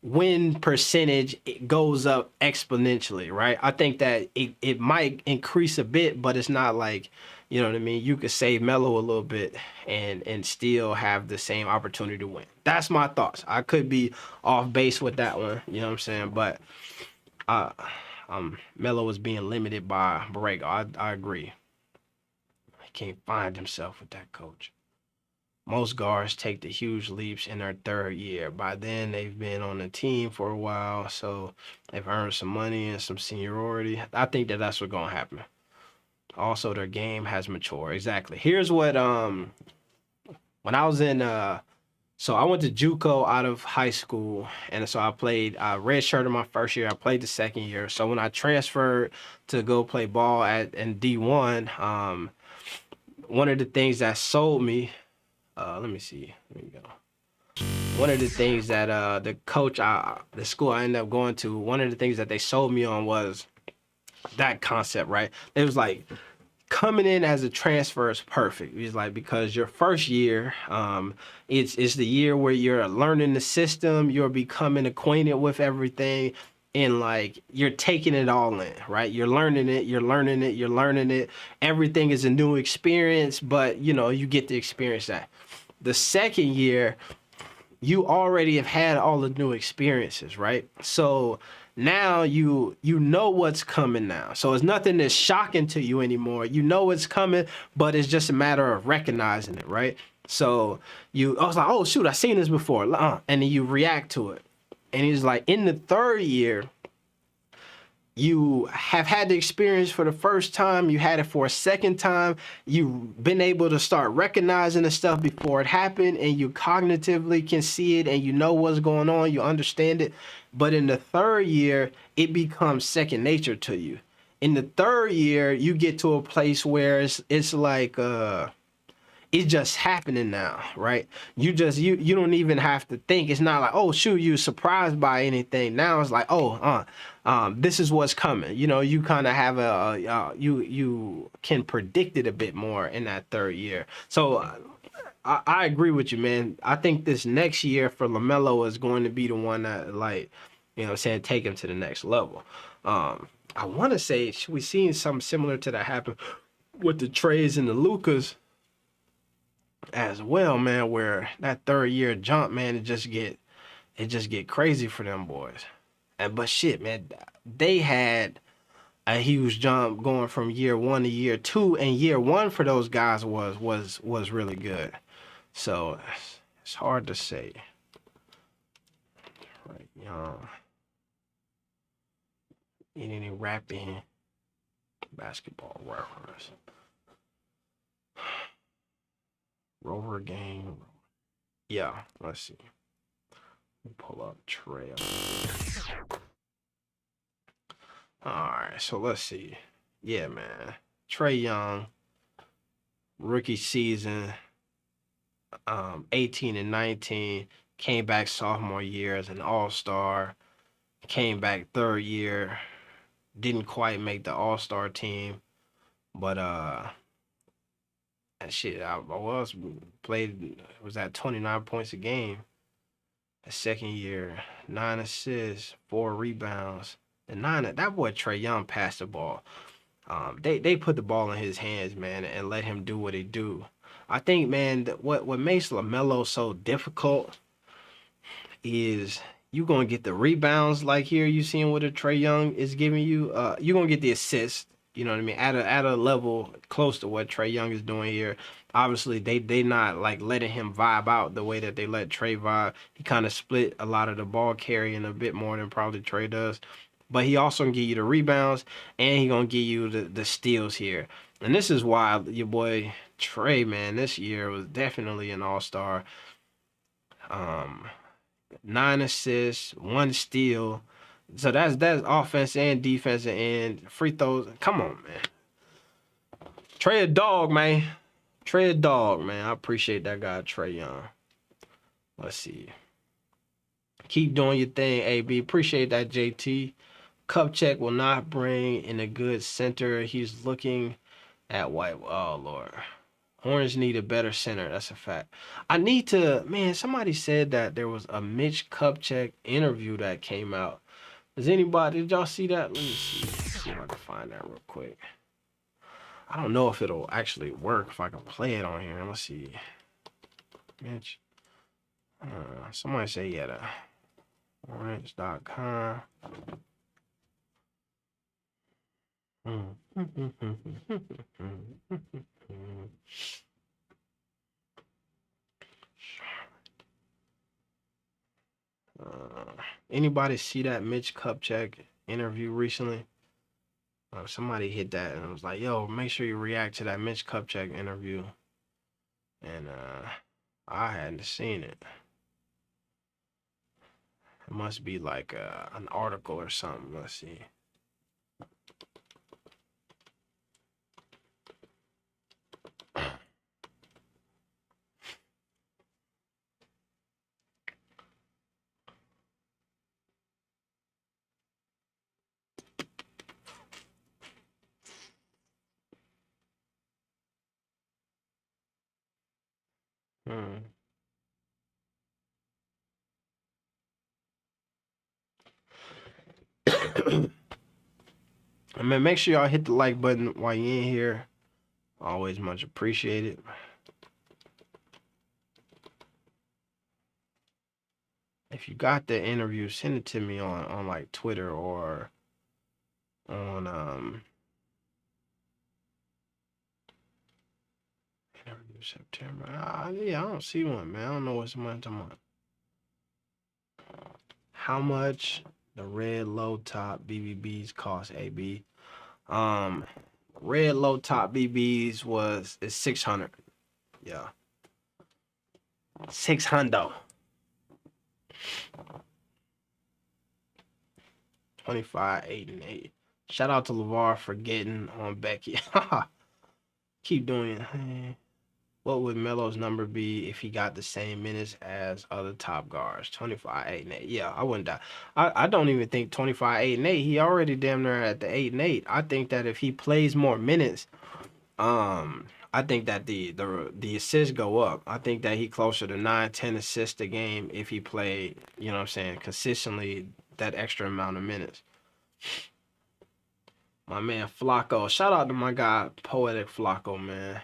win percentage goes up exponentially, right? I think that it might increase a bit, but it's not like, you know what I mean? You could save Melo a little bit and still have the same opportunity to win. That's my thoughts. I could be off base with that one, you know what I'm saying? But Melo is being limited by Borrego. I agree. He can't find himself with that coach. Most guards take the huge leaps in their third year. By then, they've been on the team for a while, so they've earned some money and some seniority. I think that's what's going to happen. Also, their game has matured. Exactly. Here's what when I was in So I went to JUCO out of high school, and so I played redshirt my first year. I played the second year. So when I transferred to go play ball at in D1, one of the things that sold me, let me see, let me go. One of the things that the coach, the school I ended up going to, one of the things that they sold me on was that concept, right? It was like coming in as a transfer is perfect. It's like because your first year, it's the year where you're learning the system, you're becoming acquainted with everything, and like you're taking it all in, right? You're learning it, you're learning it, you're learning it. Everything is a new experience, but you know you get to experience that. The second year, you already have had all the new experiences, right? So now you know what's coming now. So it's nothing that's shocking to you anymore. You know it's coming, but it's just a matter of recognizing it, right? So I was like, oh shoot, I seen this before, and then you react to it. And he's like, in the third year, you have had the experience for the first time, you had it for a second time, you've been able to start recognizing the stuff before it happened, and you cognitively can see it and you know what's going on, you understand it. But in the third year, it becomes second nature to you. In the third year, you get to a place where it's like it's just happening now, right? You don't even have to think. It's not like, oh shoot, you surprised by anything. Now it's like, oh, this is what's coming. You know, you kind of have you can predict it a bit more in that third year. So I agree with you, man. I think this next year for LaMelo is going to be the one that, like, you know what I'm saying, take him to the next level. I want to say we seen something similar to that happen with the Trays and the Lucas as well, man, where that third year jump, man, it just get crazy for them boys. But shit, man, they had a huge jump going from year 1 to year 2, and year 1 for those guys was really good. So it's hard to say. Right, any rapping basketball reference. Rover game. Yeah, let's see. Pull up Trey. Alright, so let's see. Yeah, man. Trey Young, rookie season, 18 and 19, came back sophomore year as an all-star, came back third year, didn't quite make the all-star team, but and shit, I was at 29 points a game. The second year, 9 assists, 4 rebounds. That boy Trey Young passed the ball. They put the ball in his hands, man, and let him do what he do. I think, man, what makes LaMelo so difficult is you gonna get the rebounds like here you seeing what a Trey Young is giving you. You're gonna get the assists. You know what I mean? At a level close to what Trey Young is doing here. Obviously, they not like letting him vibe out the way that they let Trey vibe. He kind of split a lot of the ball carrying a bit more than probably Trey does. But he also gonna give you the rebounds, and he gonna give you the steals here. And this is why your boy Trey, man, this year was definitely an all-star. 9 assists, 1 steal. So that's offense and defense and free throws. Come on, man. Trey a dog, man. Trey a dog, man. I appreciate that guy, Trey Young. Let's see. Keep doing your thing, AB. Appreciate that, JT. Cup check will not bring in a good center. He's looking at White. Oh, Lord. Hornets need a better center. That's a fact. I need to, man, somebody said that there was a Mitch Kupchak interview that came out. Did y'all see that? Let me see if I can find that real quick. I don't know if it'll actually work if I can play it on here. Let's see. Mitch. Somebody say yeah, Hornets.com. Anybody see that Mitch Kupchak interview recently? Somebody hit that and was like, yo, make sure you react to that Mitch Kupchak interview. And I hadn't seen it. It must be like an article or something. Let's see. I mean, make sure y'all hit the like button while you're in here. Always much appreciated. If you got the interview, send it to me on like Twitter or on interview September. Yeah, I don't see one, man. I don't know what's the month to month. How much the red low top BBBs cost, AB? Red low top BBs is 600. Yeah. 600. 25, 8, and 8. Shout out to LeVar for getting on Becky. Keep doing it. What would Melo's number be if he got the same minutes as other top guards? 25, 8, and 8. Yeah, I wouldn't die. I don't even think 25, 8, and 8. He already damn near at the 8 and 8. I think that if he plays more minutes, I think that the assists go up. I think that he closer to 9, 10 assists a game if he played, you know what I'm saying, consistently that extra amount of minutes. My man Flacco. Shout out to my guy Poetic Flacco, man.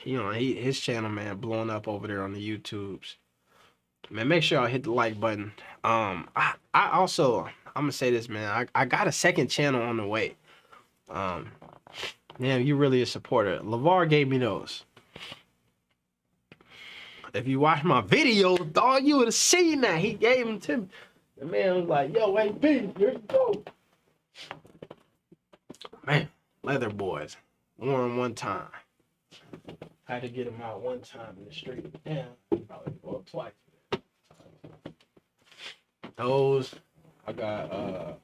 His channel, man, blowing up over there on the YouTubes. Man, make sure y'all hit the like button. I also, I'm gonna say this, man. I got a second channel on the way. Man, you really a supporter. LeVar gave me those. If you watch my video, dog, you would have seen that. He gave them to me. The man was like, yo, AB, here you go. Man, leather boys. Worn one time. Had to get him out one time in the street. Damn, probably go up twice. Those, I got,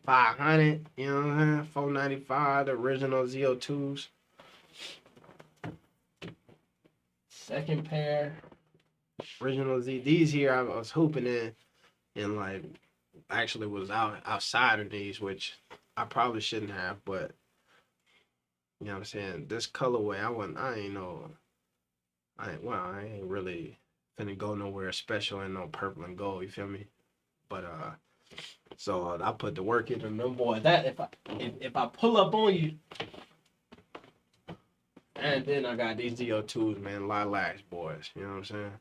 500, you know what I'm saying? 495, the original ZO2s. Second pair, original Z. These here I was hooping in and like actually was outside of these, which I probably shouldn't have, but you know what I'm saying? This colorway, I ain't really finna go nowhere special in no purple and gold, you feel me? But so I put the work into them boys. That if I pull up on you, and then I got these ZO2s, man, lilacs boys. You know what I'm saying?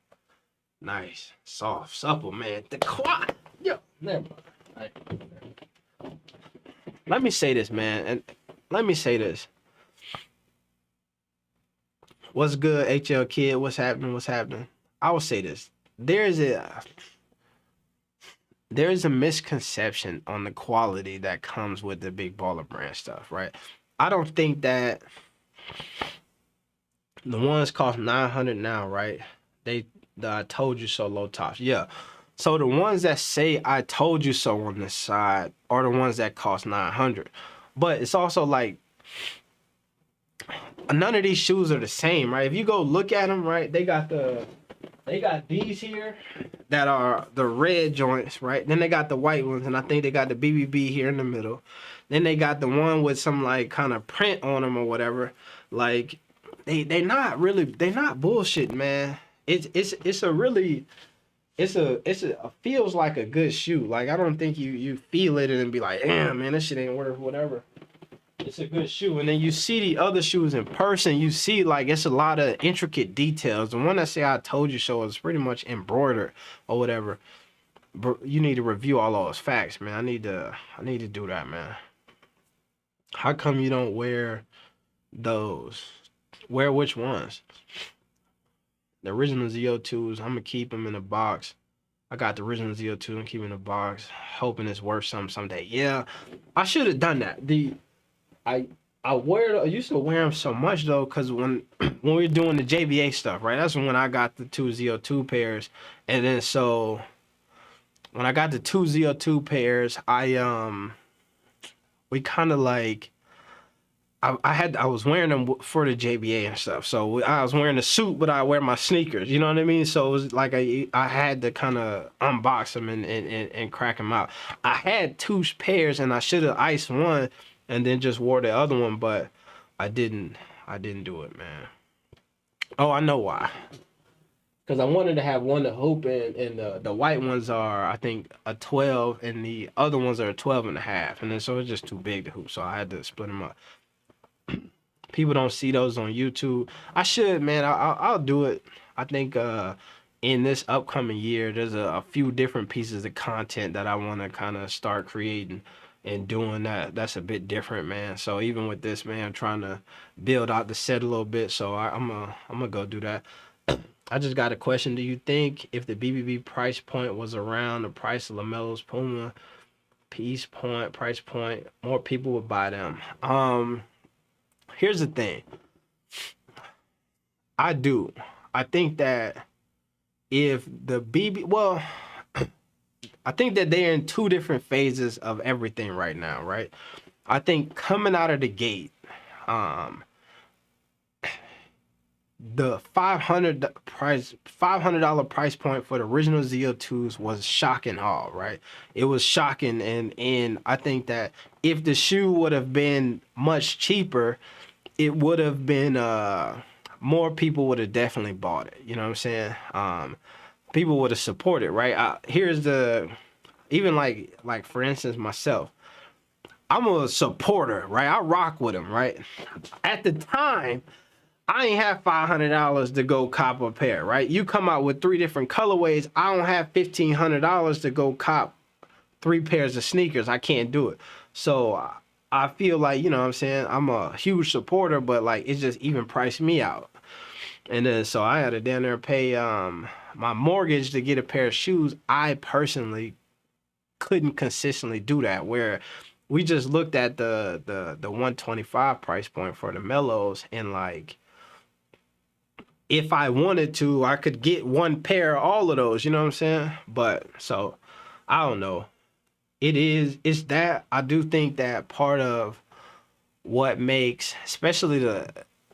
Nice, soft, supple, man. The quad, yo, never mind. Let me say this, man, and let me say this. What's good, HL kid? What's happening? What's happening? I will say this. There is a misconception on the quality that comes with the big baller brand stuff, right? I don't think that the ones cost 900 now, right? The I told you so low tops. Yeah. So the ones that say I told you so on this side are the ones that cost 900. But it's also like none of these shoes are the same, right? If you go look at them, right, they got these here that are the red joints, right? Then they got the white ones, and I think they got the BBB here in the middle. Then they got the one with some like kind of print on them or whatever. Like they not bullshit, man. It feels like a good shoe. Like I don't think you feel it and be like, damn man, this shit ain't worth whatever. It's a good shoe. And then you see the other shoes in person, you see like it's a lot of intricate details. The one that say I told you so is pretty much embroidered or whatever. But you need to review all those facts, man. I need to do that, man. How come you don't wear those? Wear which ones? The original ZO2s, I'm gonna keep them in a box. I got the original ZO2 and keep them in a box, hoping it's worth something someday. Yeah, I should have done that. I used to wear them so much though, cause when we were doing the JBA stuff, right? That's when I got the two ZO2 pairs, and then so when I got the two ZO2 pairs, we kind of like I was wearing them for the JBA and stuff. So I was wearing a suit, but I wear my sneakers. You know what I mean? So it was like I had to kind of unbox them and crack them out. I had two pairs, and I should have iced one and then just wore the other one, but I didn't. I didn't do it, man. Oh, I know why. Because I wanted to have one to hoop in, and the white ones are, I think, a 12, and the other ones are a 12 and a half. And then so it's just too big to hoop, so I had to split them up. People don't see those on YouTube. I should, man. I'll do it. I think in this upcoming year, there's a few different pieces of content that I want to kind of start creating and doing that's a bit different, man. So even with this, man, I'm trying to build out the set a little bit. So I'm gonna go do that. I just got a question. Do you think if the BBB price point was around the price of Lamelo's Puma price point, more people would buy them? Here's the thing. I do. I think that if the well, I think that they're in two different phases of everything right now, right? I think coming out of the gate, the $500 price point for the original ZO2s was shocking all, right? It was shocking, and I think that if the shoe would have been much cheaper, it would have been more people would have definitely bought it. You know what I'm saying? People would have supported, right? Here's the even like for instance myself. I'm a supporter, right? I rock with him, right? At the time, I ain't have $500 to go cop a pair, right? You come out with 3 different colorways. I don't have $1,500 to go cop 3 pairs of sneakers. I can't do it. So I feel like, you know what I'm saying, I'm a huge supporter, but like it just even priced me out. And then so I had to down there pay my mortgage to get a pair of shoes. I personally couldn't consistently do that, where we just looked at the 125 price point for the Melos, and like if I wanted to, I could get one pair of all of those, you know what I'm saying? But so I don't know. It's that I do think that part of what makes, especially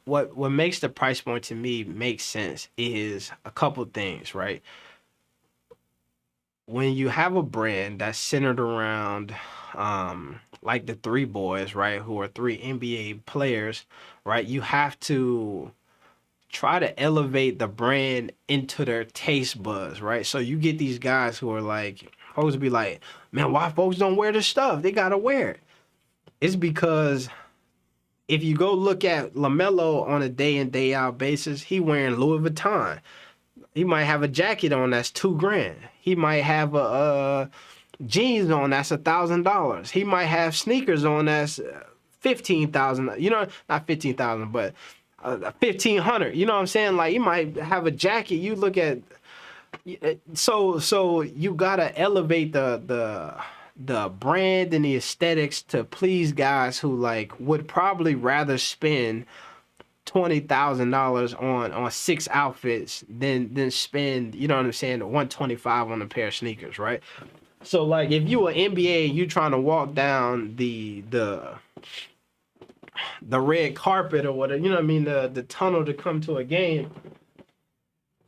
what makes the price point to me make sense is a couple things, right? When you have a brand that's centered around like the 3 boys, right, who are 3 NBA players, right, you have to try to elevate the brand into their taste buds, right? So you get these guys who are like, folks be like, man, why folks don't wear this stuff? They gotta wear it. It's because if you go look at LaMelo on a day in, day out basis, he wearing Louis Vuitton. He might have a jacket on that's $2,000. He might have a jeans on that's $1,000. He might have sneakers on that's 15,000. You know, not 15,000, but 1,500. You know what I'm saying? Like, you might have a jacket. You look at so you gotta elevate the brand and the aesthetics to please guys who like would probably rather spend $20,000 on 6 outfits than spend, you know what I'm saying, the 125 on a pair of sneakers, right? So like if you are NBA and you trying to walk down the red carpet or whatever, you know what I mean, the tunnel to come to a game,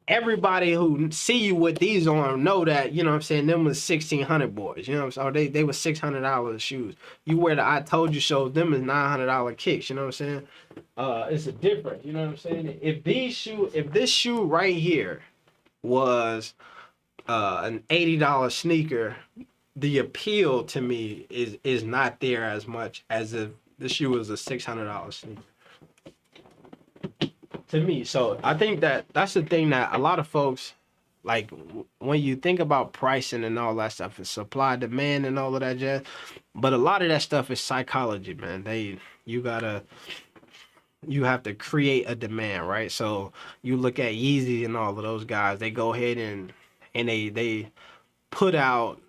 everybody who see you with these on know that, you know what I'm saying, them was 1,600 boys, you know what I'm saying? They were $600 shoes. You wear the I Told You shows, them is $900 kicks, you know what I'm saying? It's a difference, you know what I'm saying? If this shoe right here was an $80 sneaker, the appeal to me is not there as much as if the shoe was a $600 sneaker. To me, so I think that's the thing that a lot of folks like when you think about pricing and all that stuff, it's supply, demand, and all of that jazz. But a lot of that stuff is psychology, man. You have to create a demand, right? So you look at Yeezy and all of those guys, they go ahead and they put out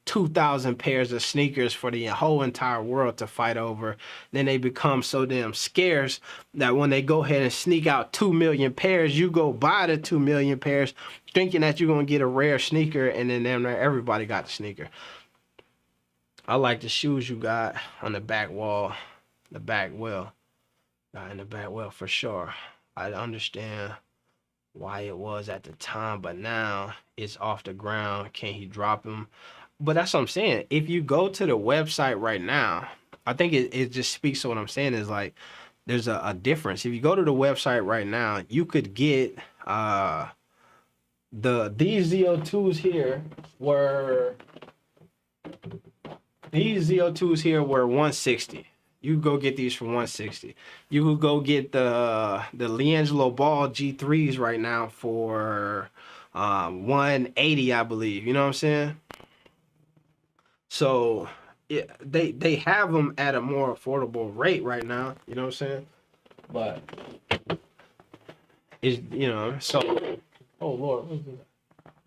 2,000 pairs of sneakers for the whole entire world to fight over. Then they become so damn scarce that when they go ahead and sneak out 2 million pairs, you go buy the 2 million pairs thinking that you're going to get a rare sneaker, and then damn near everybody got the sneaker. I like the shoes you got on the back wall, the back wheel. In the back wheel for sure. I understand why it was at the time, but now it's off the ground. Can he drop him? But that's what I'm saying. If you go to the website right now, I think it just speaks to what I'm saying is like there's a difference. If you go to the website right now, you could get these ZO2s here were 160. You go get these for 160. You could go get the Lamelo Ball G3s right now for 180, I believe. You know what I'm saying? So yeah, they have them at a more affordable rate right now. You know what I'm saying? But it's, you know, so oh Lord, what's this?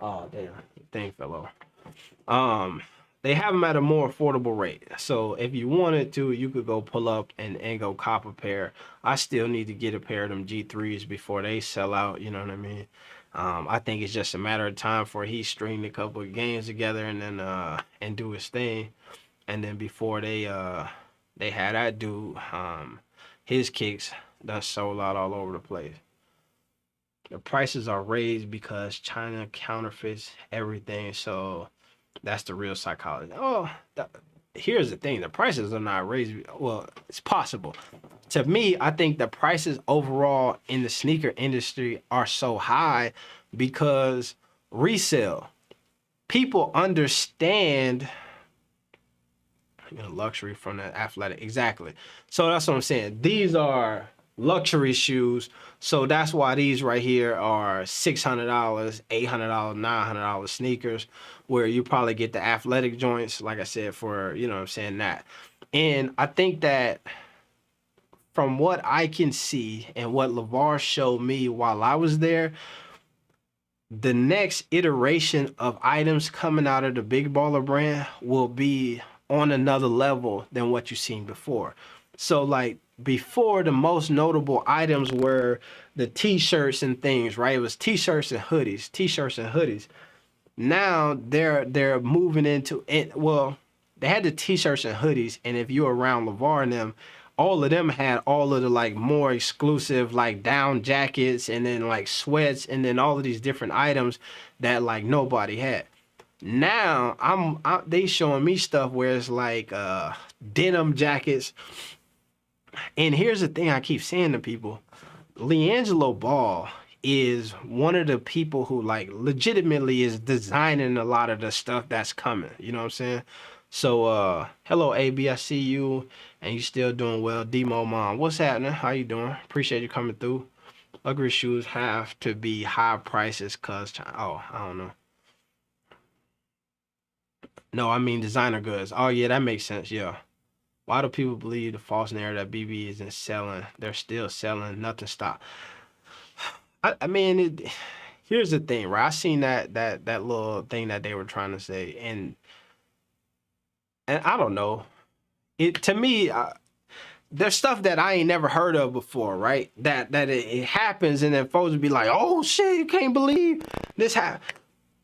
Oh damn, the thing fell over. They have them at a more affordable rate. So if you wanted to, you could go pull up and go cop a pair. I still need to get a pair of them G3s before they sell out. You know what I mean? I think it's just a matter of time for he string a couple of games together and then and do his thing. And then before they had that dude, his kicks done sold out all over the place. The prices are raised because China counterfeits everything. So that's the real psychology. Here's the thing. The prices are not raised. Well, it's possible. To me, I think the prices overall in the sneaker industry are so high because resale. People understand luxury from the athletic. Exactly. So that's what I'm saying. These are luxury shoes. So that's why these right here are $600, $800, $900 sneakers, where you probably get the athletic joints, like I said, for, you know what I'm saying, that. And I think that from what I can see and what LeVar showed me while I was there, the next iteration of items coming out of the Big Baller brand will be on another level than what you've seen before. So like before, the most notable items were the t-shirts and things, right? It was t-shirts and hoodies. Now they're moving into it. Well, they had the t-shirts and hoodies, and if you're around LeVar and them, all of them had all of the like more exclusive like down jackets and then like sweats and then all of these different items that like nobody had. Now they showing me stuff where it's like denim jackets. And here's the thing I keep saying to people. Lamelo Ball is one of the people who like legitimately is designing a lot of the stuff that's coming. You know what I'm saying? So hello AB, I see you and you still doing well. Demo Mom, what's happening? How you doing? Appreciate you coming through. Luxury shoes have to be high prices cause I don't know. No, I mean designer goods. Oh yeah, that makes sense. Yeah. Why do people believe the false narrative that BB isn't selling? They're still selling. Nothing stopped. I mean, here's the thing, right? I seen that little thing that they were trying to say, and I don't know. To me, there's stuff that I ain't never heard of before, right? That it happens, and then folks would be like, "Oh shit, you can't believe this happened."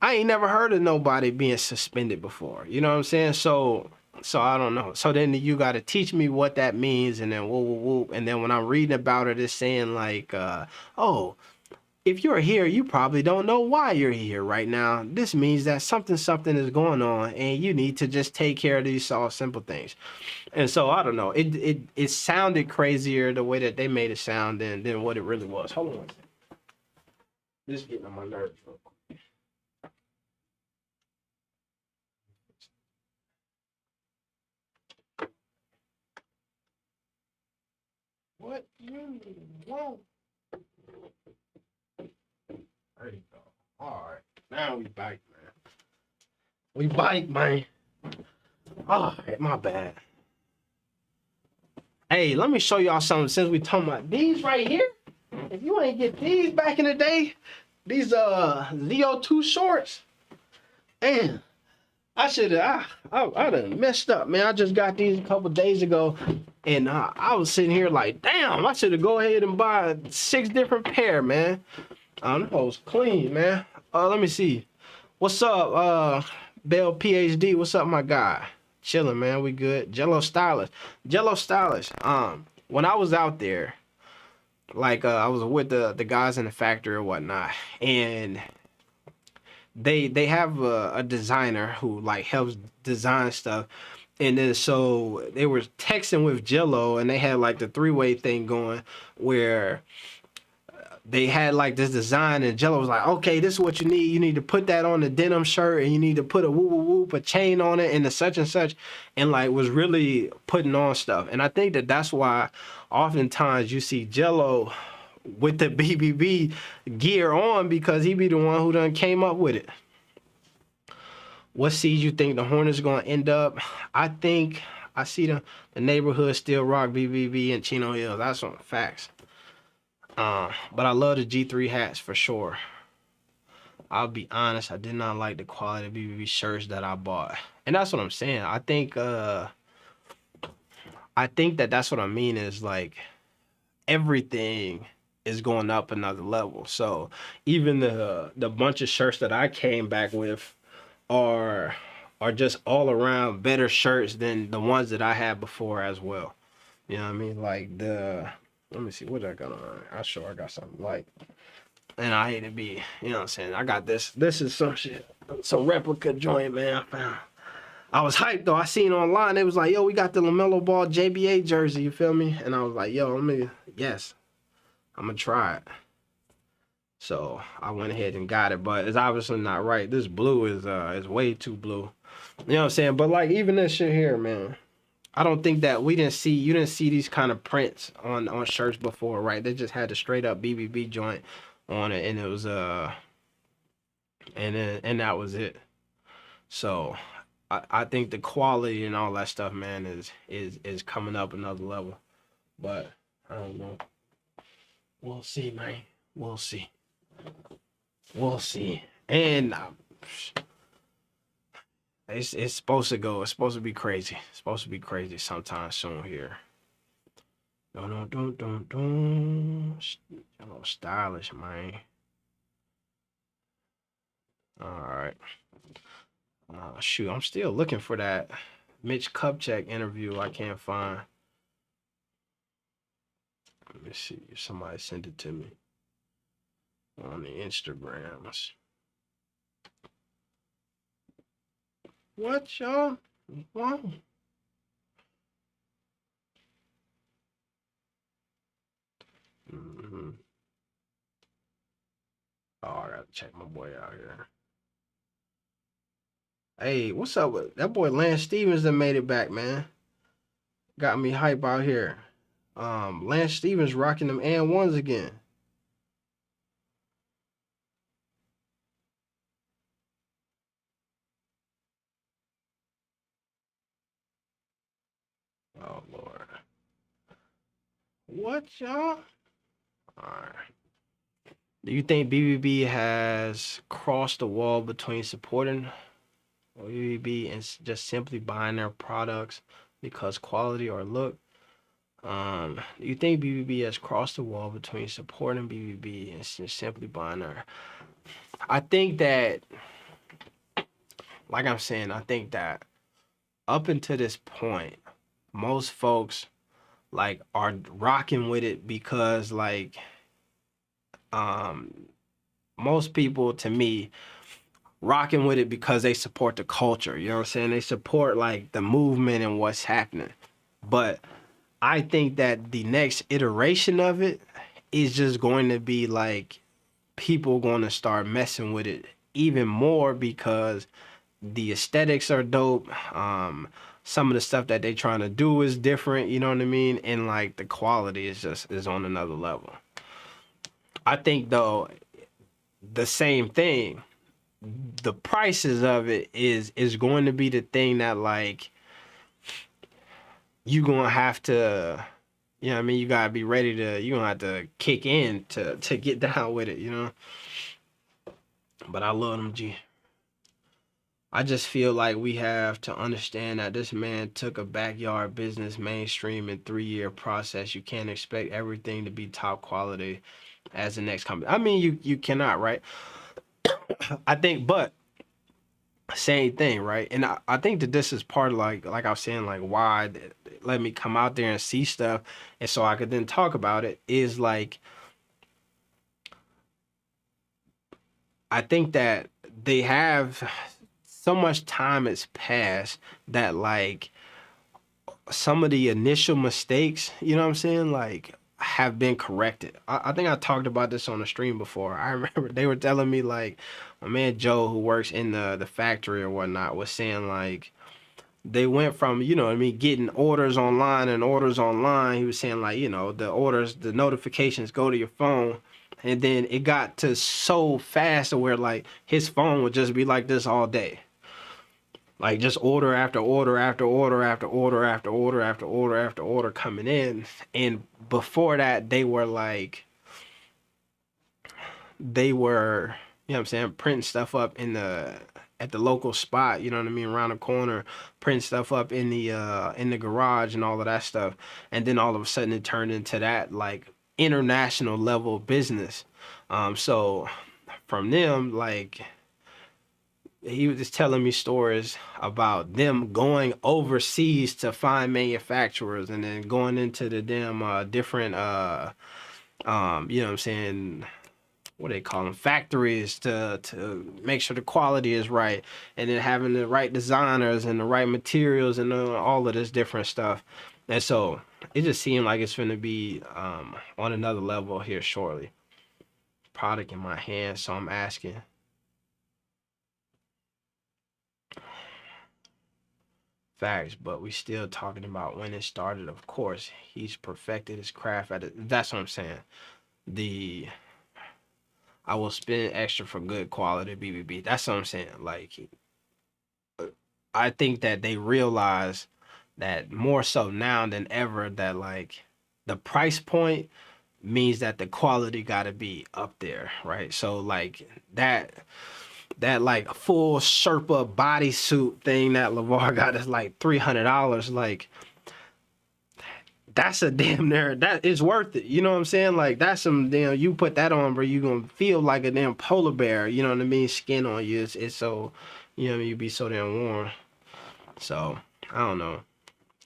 I ain't never heard of nobody being suspended before. You know what I'm saying? So I don't know. So then you got to teach me what that means, and then whoop. And then when I'm reading about it, it's saying like, oh, if you're here, you probably don't know why you're here right now. This means that something is going on, and you need to just take care of these all simple things. And so I don't know. It sounded crazier the way that they made it sound than what it really was. Hold on one second. This is getting on my nerves real quick. What you want? There you go. All right. Now we bite, man. We bite, man. All right, my bad. Hey, let me show y'all something since we talking about these right here. If you ain't get these back in the day, these ZO2 shorts, and I should have. I done messed up, man. I just got these a couple days ago, and I was sitting here like, damn. I should have go ahead and buy 6 different pair, man. Them hoes clean, man. Let me see. What's up, Bell PhD? What's up, my guy? Chilling, man. We good. Jello Stylish. Jello Stylish. When I was out there, like I was with the guys in the factory or whatnot, and they have a designer who like helps design stuff. And then so they were texting with Jello, and they had like the 3-way thing going where they had like this design, and Jello was like, okay, this is what you need. You need to put that on the denim shirt, and you need to put a whoop whoop whoop, a chain on it, and the such and such, and like was really putting on stuff. And I think that that's why oftentimes you see Jello with the BBB gear on, because he be the one who done came up with it. What seed you think the Hornets gonna end up? I think I see the neighborhood still rock BBB and Chino Hills. That's on facts. But I love the G3 hats for sure. I'll be honest, I did not like the quality of BBB shirts that I bought. And that's what I'm saying. I think that that's what I mean is like everything is going up another level. So even the bunch of shirts that I came back with are just all around better shirts than the ones that I had before as well. You know what I mean? Like let me see what I got on. I sure I got something like, and I hate to be, you know what I'm saying? I got this. This is some shit, some replica joint, man. I found. I was hyped though. I seen online. It was like, yo, we got the Lamelo Ball JBA jersey. You feel me? And I was like, yo, I'm gonna try it. So I went ahead and got it, but it's obviously not right. This blue is way too blue. You know what I'm saying? But like even this shit here, man. I don't think that you didn't see these kind of prints on shirts before, right? They just had the straight up BBB joint on it, and it was and that was it. So I think the quality and all that stuff, man, is coming up another level. But I don't know. We'll see, man. We'll see. We'll see. And it's supposed to go. It's supposed to be crazy. It's supposed to be crazy sometime soon here. Don't. Stylish, man. All right. Shoot, I'm still looking for that Mitch Kupchak interview. I can't find. Let me see if somebody sent it to me on the Instagrams. What, y'all? Wow. Oh, I gotta check my boy out here. Hey, what's up with that boy Lance Stevens that made it back, man? Got me hype out here. Lance Stevens rocking them and ones again. Oh Lord. What, y'all? Alright. Do you think BBB has crossed the wall between supporting BBB and just simply buying their products because quality or look? Do you think BBB has crossed the wall between supporting BBB and just simply buying their? I think that, like I'm saying, I think that up until this point, most folks like are rocking with it because like most people to me rocking with it because they support the culture, you know what I'm saying? They support like the movement and what's happening. But I think that the next iteration of it is just going to be like people going to start messing with it even more because the aesthetics are dope. Some of the stuff that they trying to do is different, you know what I mean? And like the quality is on another level. I think though the same thing, the prices of it is going to be the thing that like you gonna have to, you know what I mean, you gotta be ready to, you gonna have to kick in to get down with it, you know. But I love them I just feel like we have to understand that this man took a backyard business mainstream in 3 year process. You can't expect everything to be top quality as the next company. I mean, you cannot, right? I think, but same thing, right? And I think that this is part of like I was saying, like why let me come out there and see stuff, and so I could then talk about it. Is like I think that they have so much time has passed that like some of the initial mistakes, you know what I'm saying, like have been corrected. I think I talked about this on the stream before. I remember they were telling me like my man Joe who works in the factory or whatnot was saying like they went from, you know what I mean, getting orders online and orders online. He was saying like, you know, the orders, the notifications go to your phone. And then it got to so fast to where like his phone would just be like this all day. Like just order after order after order after order after order after order after order coming in. And before that, they were, you know what I'm saying, printing stuff up in the at the local spot, you know what I mean, around the corner, printing stuff up in the garage and all of that stuff. And then all of a sudden it turned into that like international level business. So from them, like he was just telling me stories about them going overseas to find manufacturers and then going into the damn different you know what I'm saying, what they call them, factories to make sure the quality is right, and then having the right designers and the right materials and all of this different stuff. And so it just seemed like it's going to be on another level here shortly. Product in my hand, so I'm asking. Facts, but we still talking about when it started. Of course, he's perfected his craft at it. That's what I'm saying. The I will spend extra for good quality BBB. That's what I'm saying. Like I think that they realize that more so now than ever that like the price point means that the quality got to be up there, right? So like that like full Sherpa bodysuit thing that LeVar got is like $300. Like that's a damn near that is worth it. You know what I'm saying? Like that's some damn, you put that on, bro, you gonna feel like a damn polar bear. You know what I mean? Skin on you. It's so, you know what I mean, you be so damn warm. So I don't know.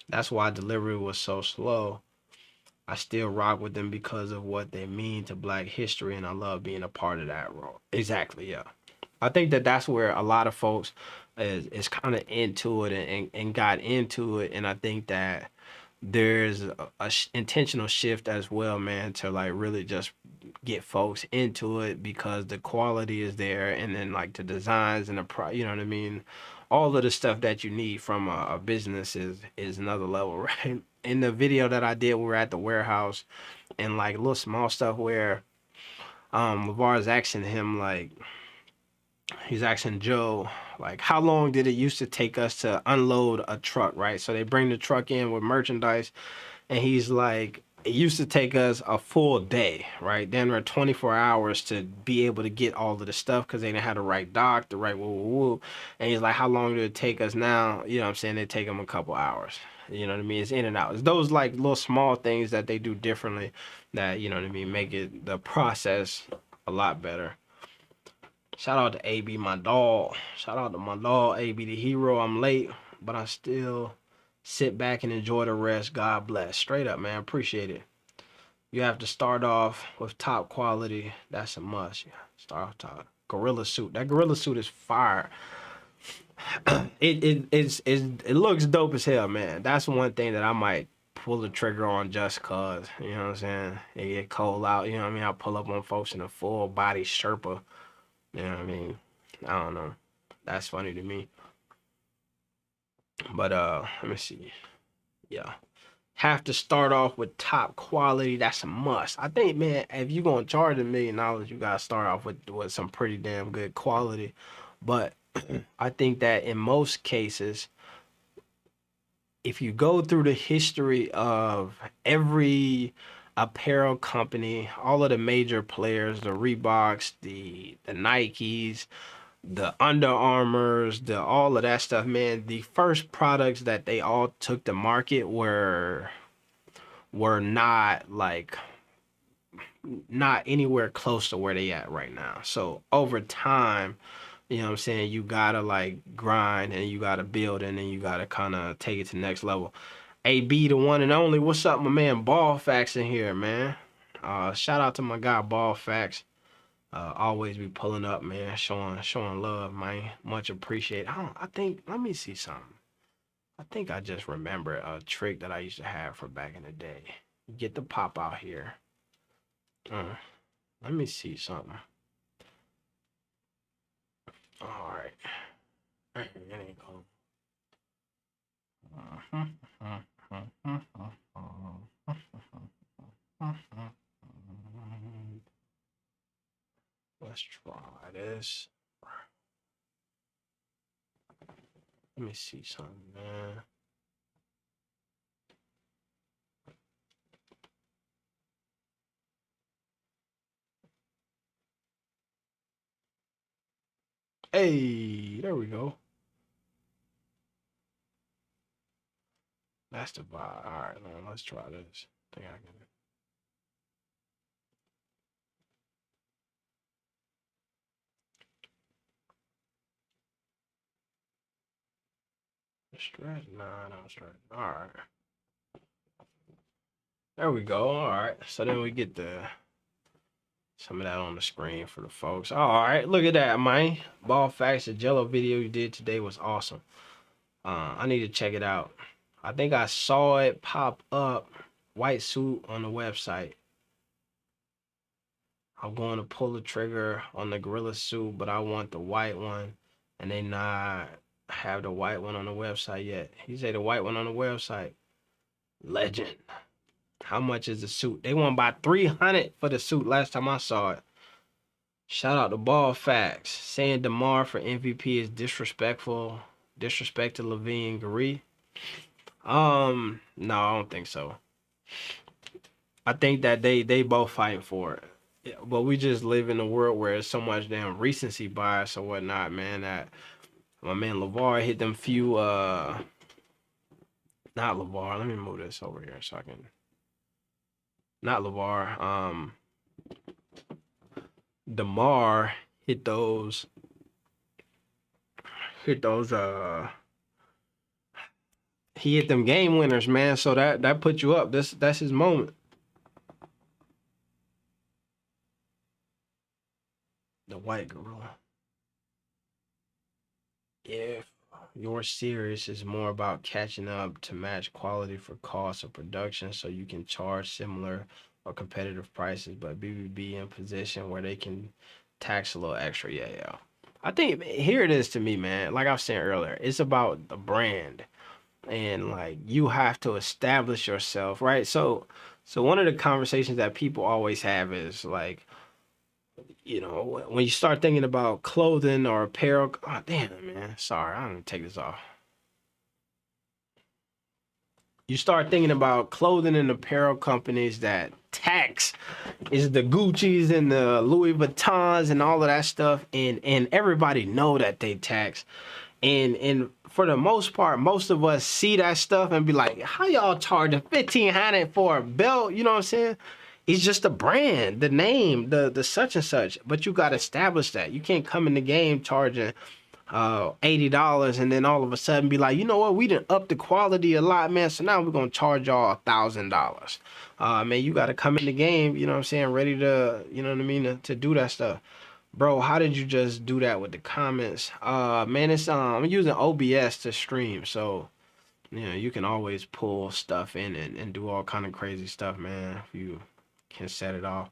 That's why delivery was so slow. I still rock with them because of what they mean to Black history, and I love being a part of that role. Exactly, yeah. I think that that's where a lot of folks is kind of into it and got into it, and I think that there's a intentional shift as well, man, to like really just get folks into it because the quality is there, and then like the designs and you know what I mean, all of the stuff that you need from a business is another level. Right? In the video that I did, we were at the warehouse, and like little small stuff where LeVar's asking him like, he's asking Joe, like, how long did it used to take us to unload a truck, right? So they bring the truck in with merchandise, and he's like, it used to take us a full day, right? Then we're 24 hours to be able to get all of the stuff because they didn't have the right dock, the right woo woo woo. And he's like, how long did it take us now? You know what I'm saying? They take them a couple hours. You know what I mean? It's in and out. It's those like little small things that they do differently that, you know what I mean, make it the process a lot better. Shout out to AB, my dog. Shout out to my dog, AB the hero. I'm late, but I still sit back and enjoy the rest. God bless. Straight up, man. Appreciate it. You have to start off with top quality. That's a must. Yeah. Start off top. Gorilla suit. That gorilla suit is fire. It looks dope as hell, man. That's one thing that I might pull the trigger on just cause. You know what I'm saying? It get cold out. You know what I mean? I pull up on folks in a full body Sherpa. You know what I mean? I don't know. That's funny to me. But let me see. Yeah. Have to start off with top quality. That's a must. I think, man, if you're gonna charge $1 million, you gotta start off with some pretty damn good quality. But I think that in most cases, if you go through the history of every apparel company, all of the major players, the Reeboks, the Nikes, the Under Armours, the all of that stuff, man. The first products that they all took to market were not like not anywhere close to where they at right now. So over time, you know what I'm saying, you gotta like grind and you gotta build and then you gotta kind of take it to the next level. AB, the one and only. What's up, my man? Ball Facts in here, man. Shout out to my guy Ball Facts. Always be pulling up, man, showing love, man. Much appreciated. I think, let me see something. I think I just remember a trick that I used to have for back in the day. Get the pop out here. Let me see something. All right. That ain't cool. Let's try this. Let me see something, man. Hey, there we go. That's the vibe. All right, man, let's try this. I think I can. Stretch? Nah, not stretch. All right. There we go. All right. So then we get some of that on the screen for the folks. All right. Look at that, man. Ball Facts, the Jello video you did today was awesome. I need to check it out. I think I saw it pop up, white suit on the website. I'm going to pull the trigger on the gorilla suit, but I want the white one, and they not have the white one on the website yet. He said the white one on the website. Legend. How much is the suit? They want about $300 for the suit last time I saw it. Shout out to Ball Facts. Saying DeMar for MVP is disrespectful. Disrespect to Levine Gary. No, I don't think so. I think that they both fighting for it. Yeah, but we just live in a world where there's so much damn recency bias or whatnot, man, that my man LeVar hit them few not LeVar. Let me move this over here so I can not LeVar. DeMar hit those he hit them game winners, man. So that put you up. That's his moment. The white gorilla. If your series is more about catching up to match quality for cost of production so you can charge similar or competitive prices, but BBB in position where they can tax a little extra. Yeah. I think here it is to me, man. Like I was saying earlier, it's about the brand. And like you have to establish yourself, right? So one of the conversations that people always have is like, you know, when you start thinking about clothing or apparel. Oh, damn, man. Sorry, I'm gonna take this off. You start thinking about clothing and apparel companies that tax is the Gucci's and the Louis Vuittons and all of that stuff, and everybody know that they tax. And for the most part, most of us see that stuff and be like, how y'all charging $1,500 for a belt? You know what I'm saying? It's just a brand, the name, the such and such. But you got to establish that. You can't come in the game charging $80 and then all of a sudden be like, you know what? We done up the quality a lot, man. So now we're going to charge y'all $1,000. Man, you got to come in the game, you know what I'm saying, ready to, you know what I mean, to do that stuff. Bro, how did you just do that with the comments? Man, it's I'm using OBS to stream, so you know you can always pull stuff in and do all kind of crazy stuff, man. If you can set it off.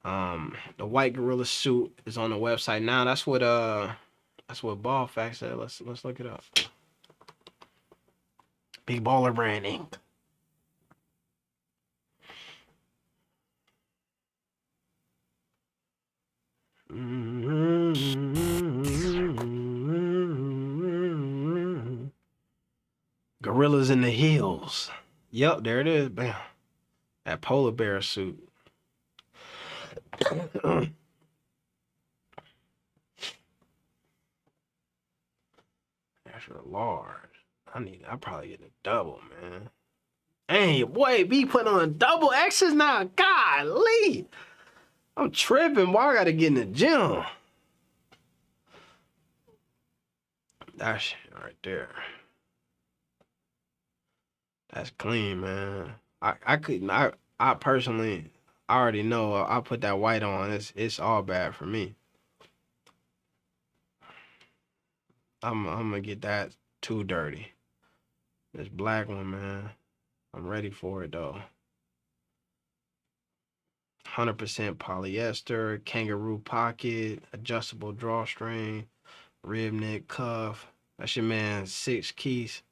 The white gorilla suit is on the website now. That's what Ball Facts said. Let's look it up. Big Baller Brand Inc. Gorillas in the Hills. Yep, there it is. Bam. That polar bear suit. Extra large. I probably get a double, man. Hey, boy, be putting on double X's now. Golly. I'm tripping. Why I gotta get in the gym? That shit right there. That's clean, man. I couldn't. I personally, I already know. I put that white on. It's all bad for me. I'm gonna get that too dirty. This black one, man. I'm ready for it though. 100% polyester, kangaroo pocket, adjustable drawstring, rib neck cuff. That's your man 6 keys.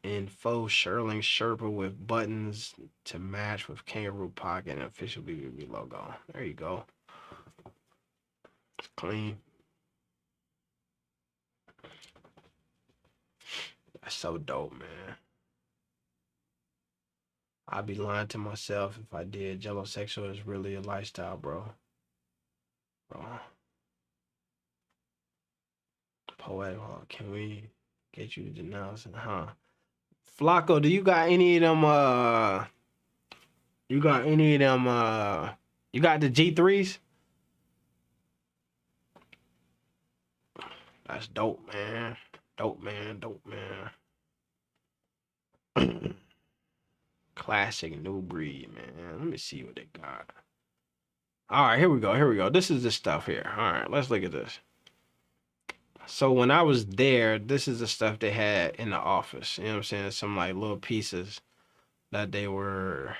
In faux shearling Sherpa with buttons to match with kangaroo pocket and official BBB logo. There you go. It's clean. That's so dope, man. I'd be lying to myself if I did. Jello sexual is really a lifestyle, bro. Poetic, can we get you to denounce it, huh? Flacco, do you got any of them, you got any of them, you got the G3s? That's dope, man. Dope, man. Dope, man. Classic new breed, man. Let me see what they got. All right, here we go. Here we go. This is the stuff here. All right, let's look at this. So when I was there, this is the stuff they had in the office. You know what I'm saying? Some like little pieces that they were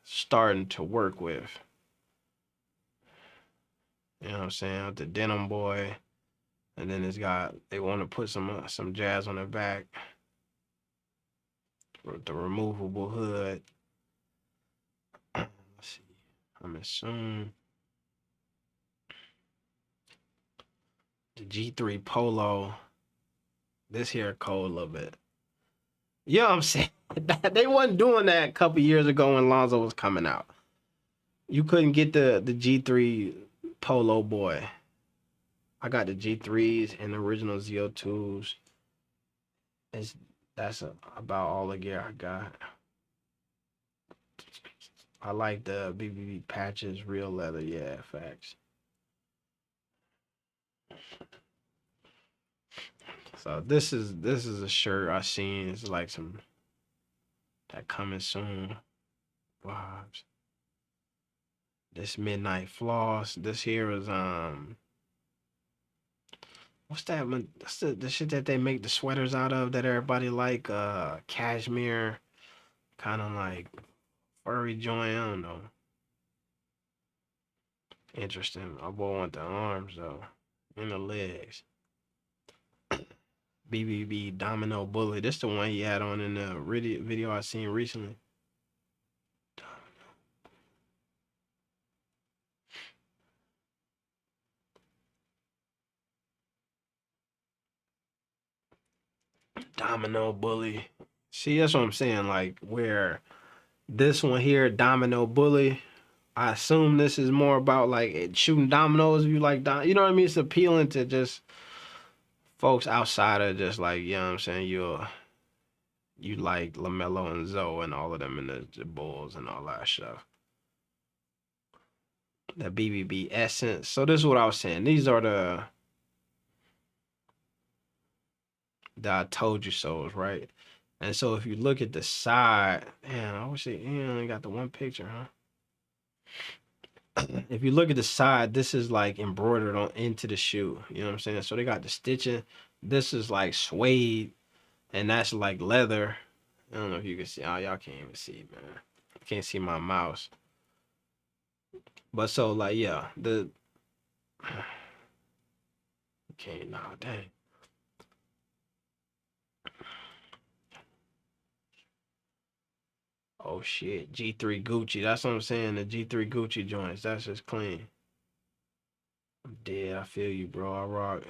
starting to work with. You know what I'm saying? The denim boy. And then it's got, they want to put some jazz on the back. The removable hood. Let's see. I'm assuming the G3 Polo. This here cold a little bit. You know what I'm saying? They wasn't doing that a couple years ago when Lonzo was coming out. You couldn't get the G3 Polo boy. I got the G3s and the original ZO2s. That's about all the gear I got. I like the BBB patches, real leather. Yeah, facts. So this is a shirt I seen. It's like some that coming soon vibes. This midnight floss. This here is what's that one? That's the shit that they make the sweaters out of that everybody like cashmere, kind of like furry joint. I don't know. Interesting. I boy want the arms though, and the legs. BBB Domino Bully. This the one he had on in the video I seen recently. Domino Bully. See, that's what I'm saying. Like where this one here, Domino Bully. I assume this is more about like shooting dominoes. If you like, you know what I mean? It's appealing to just folks outside of just like, you know what I'm saying? You like Lamelo and Zoe and all of them in the Bulls and all that stuff. The BBB Essence. So this is what I was saying. These are the I told you so's, right? And so if you look at the side, man, I wish they only got the one picture, huh? If you look at the side, this is like embroidered on into the shoe. You know what I'm saying? So they got the stitching. This is like suede, and that's like leather. I don't know if you can see. Oh, y'all can't even see, man. Can't see my mouse. But so like, yeah, the okay, nah, dang. Oh shit, G3 Gucci. That's what I'm saying. The G3 Gucci joints. That's just clean. I'm dead. I feel you, bro. I rock.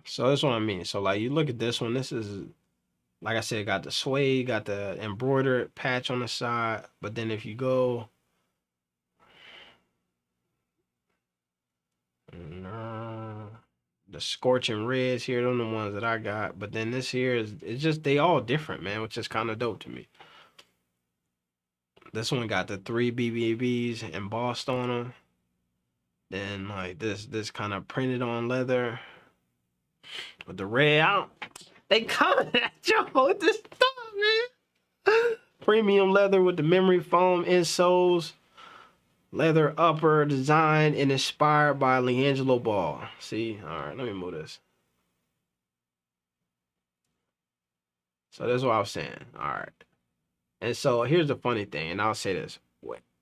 So that's what I mean. So like, you look at this one. This is, like I said, got the suede, got the embroidered patch on the side. But then if you go, the scorching reds here, those are the ones that I got. But then this here is, it's just, they all different, man, which is kind of dope to me. This one got the 3 BBBs embossed on them. Then like this kind of printed on leather with the red. They coming at you with this stuff, man. Premium leather with the memory foam insoles. Leather upper designed and inspired by Lamelo Ball. See? Alright, let me move this. So that's what I was saying. Alright. And so here's the funny thing, and I'll say this.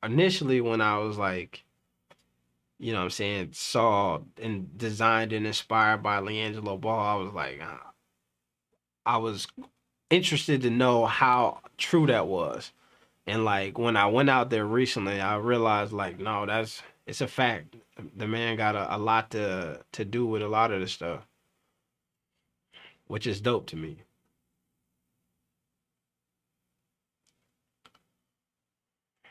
Initially, when I was like, you know what I'm saying, saw and designed and inspired by Lamelo Ball, I was like, I was interested to know how true that was. And like when I went out there recently, I realized like, no, it's a fact. The man got a lot to do with a lot of the stuff, which is dope to me.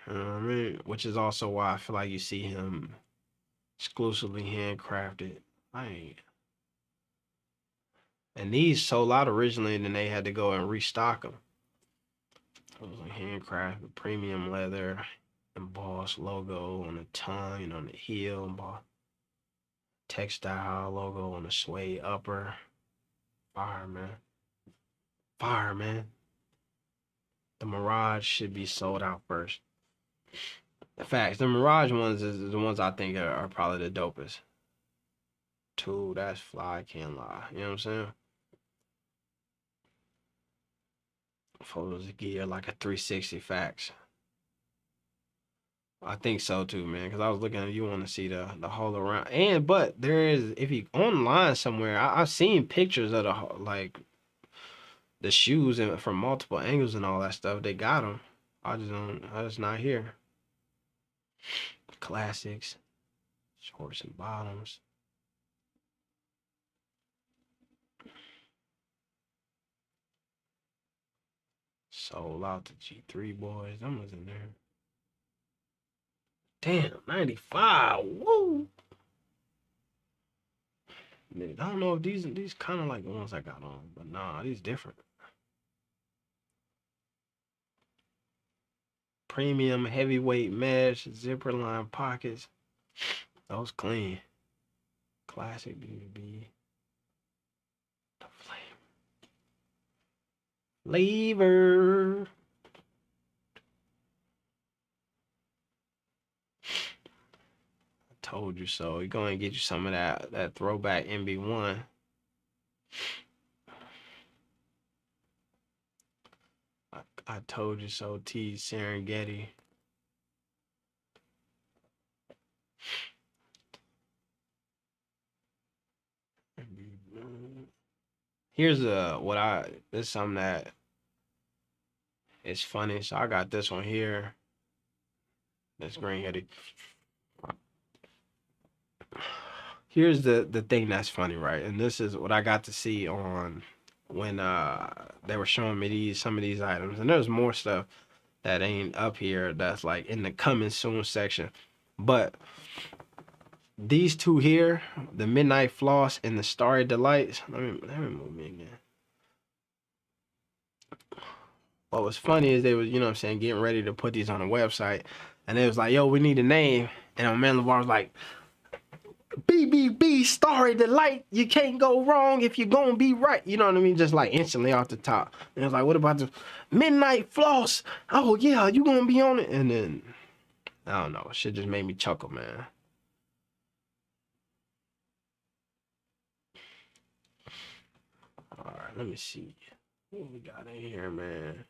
You know what I mean? Which is also why I feel like you see him exclusively handcrafted. And these sold out originally, and then they had to go and restock them. It was like handcrafted, premium leather, embossed logo on the tongue and on the heel, embossed textile logo on the suede upper. Fire, man. Fire, man. The Mirage should be sold out first. In fact, the Mirage ones is the ones I think are probably the dopest. Two, that's fly, can't lie. You know what I'm saying? Photos of gear like a 360 facts. I think so too, man. Because I was looking at, you want to see the whole around, but there is, if you online somewhere, I've seen pictures of the shoes and from multiple angles and all that stuff. They got them. I just not here. Classics, shorts and bottoms. Sold out to G3 boys. Them was in there. Damn, 95. Woo. I don't know if these kind of like the ones I got on, but nah, these different. Premium heavyweight mesh, zipper line pockets. Those clean. Classic BB. The flame. Lever. Told you so. You're going to get you some of that throwback MB1. I told you so. T Serengeti. Here's this is something that is funny. So I got this one here. This green headed. Here's the thing that's funny, right? And this is what I got to see on when they were showing me some of these items. And there's more stuff that ain't up here that's like in the coming soon section. But these two here, the Midnight Floss and the Starry Delights. Let me move me again. What was funny is they was, you know what I'm saying, getting ready to put these on the website. And they was like, yo, we need a name. And Lamelo Ball was like, BBB Starry Delight. You can't go wrong if you're gonna be right. You know what I mean? Just like instantly off the top. And it was like, what about the Midnight Floss? Oh yeah, you gonna be on it? And then I don't know, shit just made me chuckle, man. Alright, let me see. What we got in here, man?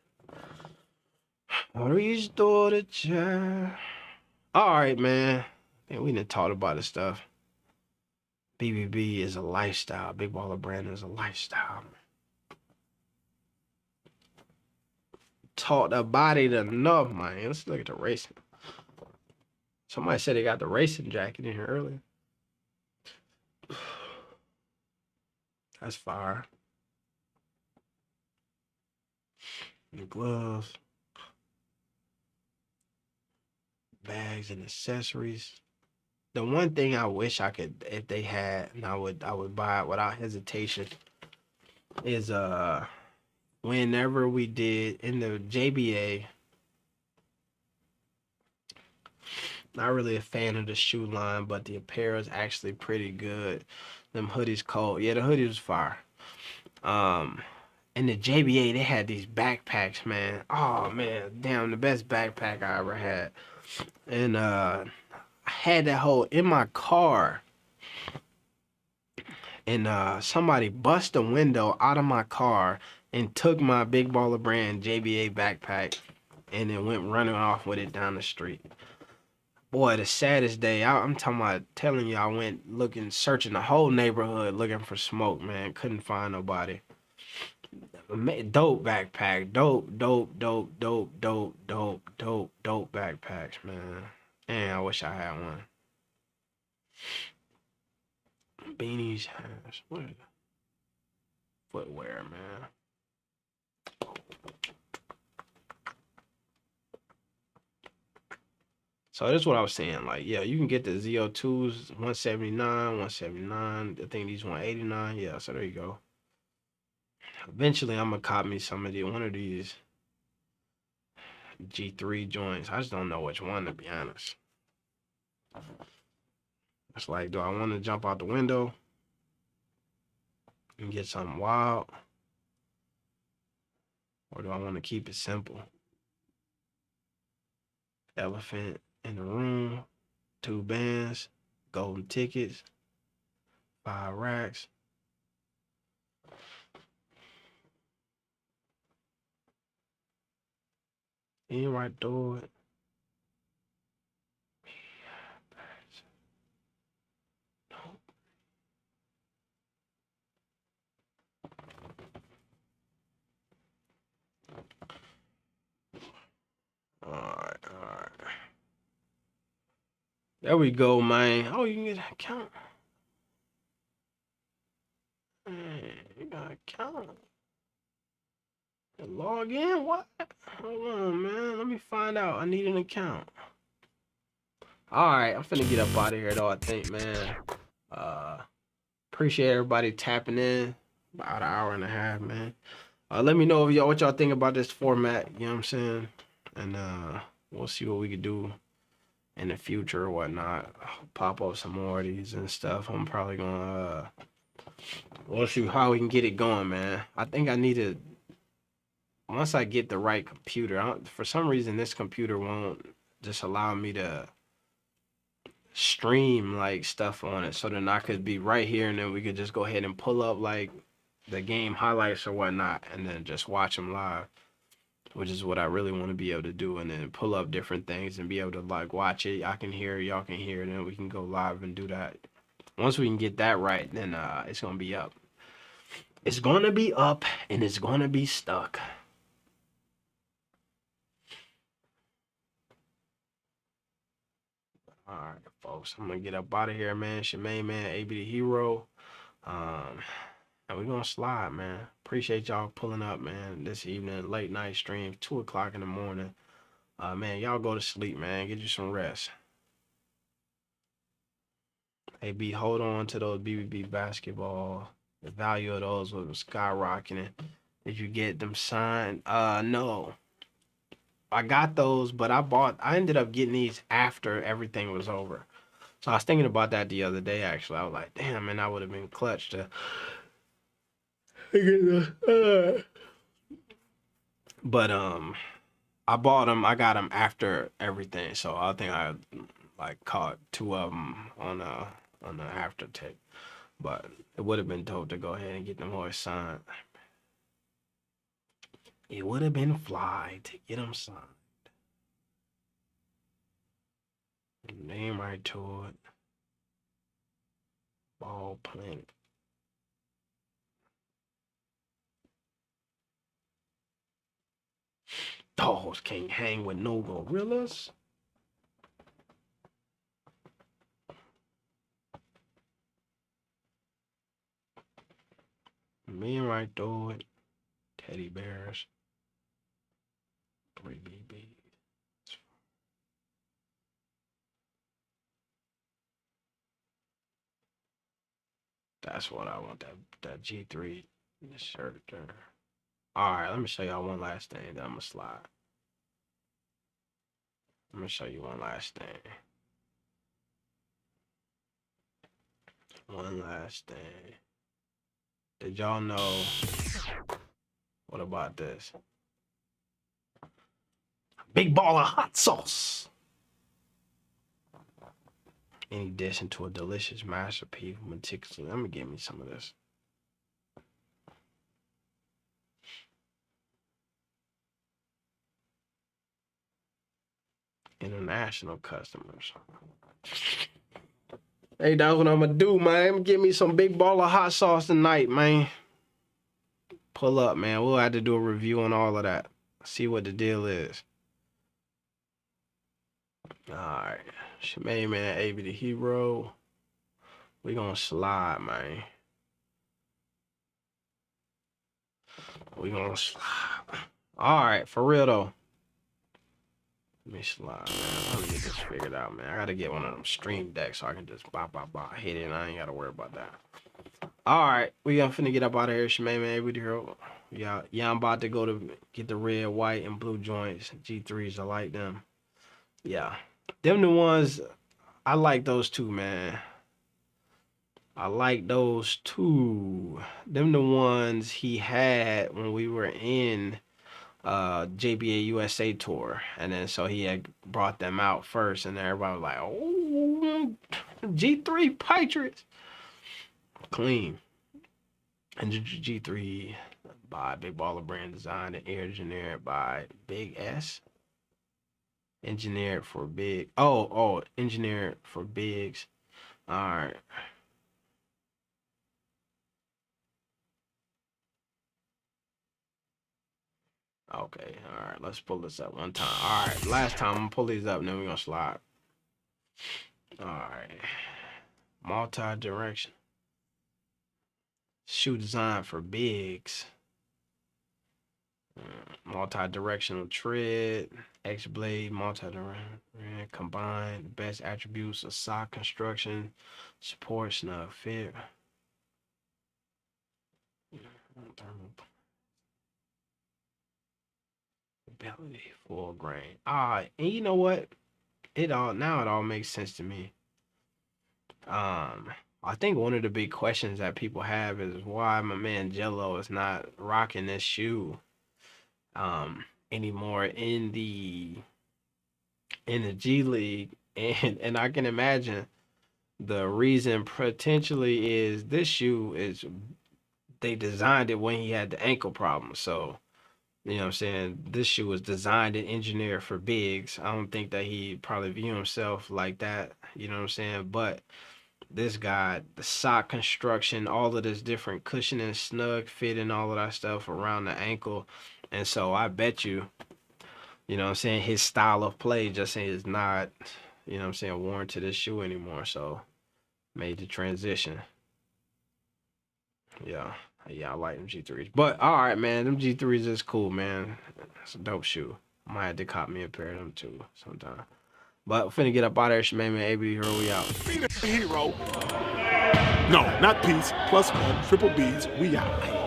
Restore the chair. Alright, man. We done talked about this stuff. BBB is a lifestyle. Big Baller Brand is a lifestyle. Taught about it enough, man. Let's look at the racing. Somebody said they got the racing jacket in here earlier. That's fire. The gloves, bags, and accessories. The one thing I wish I could, if they had, and I would buy it without hesitation, is whenever we did in the JBA. Not really a fan of the shoe line, but the apparel is actually pretty good. Them hoodies cold. Yeah, the hoodies was fire. Um, in the JBA they had these backpacks, man. Oh man, damn, the best backpack I ever had. And I had that whole in my car, and somebody bust a window out of my car and took my Big Baller Brand JBA backpack, and then went running off with it down the street. Boy, the saddest day. I'm talking about telling you, I went looking, searching the whole neighborhood looking for smoke, man. Couldn't find nobody. Dope backpack. Dope, dope, dope, dope, dope, dope, dope, dope backpacks, man. And I wish I had one. Beanies, hats, what is it? Footwear, man. So that's what I was saying. Like, yeah, you can get the ZO2s 179, 179. I think these 189. Yeah, so there you go. Eventually, I'm gonna cop me one of these G3 joints. I just don't know which one, to be honest. It's like, do I want to jump out the window and get something wild, or do I want to keep it simple? Elephant in the room, 2 bands, golden tickets, 5 racks. In right through it. All right, all right. There we go, man. Oh, you can get an account. Man, you got an account. Log in? What? Hold on, man. Let me find out. I need an account. All right, I'm finna get up out of here, though, I think, man. Uh, Appreciate everybody tapping in. About an hour and a half, man. Let me know if y'all what y'all think about this format. You know what I'm saying? And we'll see what we could do in the future or whatnot. I'll pop up some more of these and stuff. I'm probably gonna we'll see how we can get it going, man. I think I need to once I get the right computer. For some reason, this computer won't just allow me to stream like stuff on it. So then I could be right here, and then we could just go ahead and pull up like the game highlights or whatnot, and then just watch them live, which is what I really want to be able to do, and then pull up different things and be able to like watch it. I can hear, y'all can hear, and then we can go live and do that. Once we can get that right, then it's gonna be up. It's gonna be up, and it's gonna be stuck. All right, folks, I'm gonna get up out of here, man. It's your main man, AB the Hero. And we're gonna slide, man. Appreciate y'all pulling up, man, this evening, late night stream, 2 o'clock in the morning. Man, y'all go to sleep, man. Get you some rest. AB, hold on to those BBB basketball. The value of those was skyrocketing. Did you get them signed? No. I got those, but I ended up getting these after everything was over. So I was thinking about that the other day, actually. I was like, damn, man, I would have been clutch to but I bought them. I got them after everything, so I think I like caught 2 of them on the after tape. But it would have been dope to go ahead and get them horse signed. It would have been fly to get them signed. Name right to it. Ball Planet. Dogs can't hang with no gorillas. Me right through it. Teddy bears. 3BB. That's what I want. That G3 shirt there. All right, let me show y'all one last thing. Then I'm gonna slide. I'm gonna show you one last thing. One last thing. Did y'all know? What about this? Big ball of hot sauce. In addition to a delicious masterpiece, meticulously. Let me give me some of this. International customers. Hey, that's what I'm gonna do, man. Give me some big ball of hot sauce tonight, man. Pull up, man. We'll have to do a review on all of that. See what the deal is. Alright. Shemay, man, AB the hero. We gonna slide, man. We gonna slide. Alright, for real though. Let me slide, man. Let me get this figured out, man. I gotta get one of them stream decks so I can just hit it and I ain't gotta worry about that. Alright, we finna get up out of here, Shemay, man. AB the hero. Yeah, I'm about to go to get the red, white, and blue joints. G3s, I like them. Yeah. Them the ones, I like those too, man. I like those too. Them the ones he had when we were in JBA USA tour. And then so he had brought them out first and everybody was like, oh, G3 Patriots. Clean. And the G3 by Big Baller Brand Design and engineered by Big S. Engineered for big. Engineered for bigs. All right. Okay. All right. Let's pull this up one time. All right. Last time I'm gonna pull these up, and then we're gonna slide. All right. Multi-direction. Shoe design for bigs. Multi-directional tread, X-blade, multi-directional combined best attributes of sock construction, support, snug fit. Ability, full grain. And you know what? It all makes sense to me. I think one of the big questions that people have is why my man Jello is not rocking this shoe anymore in the G League, and I can imagine the reason potentially is this shoe is they designed it when he had the ankle problem. So you know what I'm saying, this shoe was designed and engineered for bigs. I don't think that he probably view himself like that, you know what I'm saying, but this guy, the sock construction, all of this different cushioning, snug fit and all of that stuff around the ankle. And so I bet you, you know what I'm saying, his style of play just is not, you know what I'm saying, worn to this shoe anymore. So made the transition. Yeah, I like them G3s. But all right, man, them G3s is cool, man. It's a dope shoe. Might have to cop me a pair of them too sometime. But finna get up out of here, man. AB Hero, we out. Be the hero. No, not peace. +1, triple B's, we out.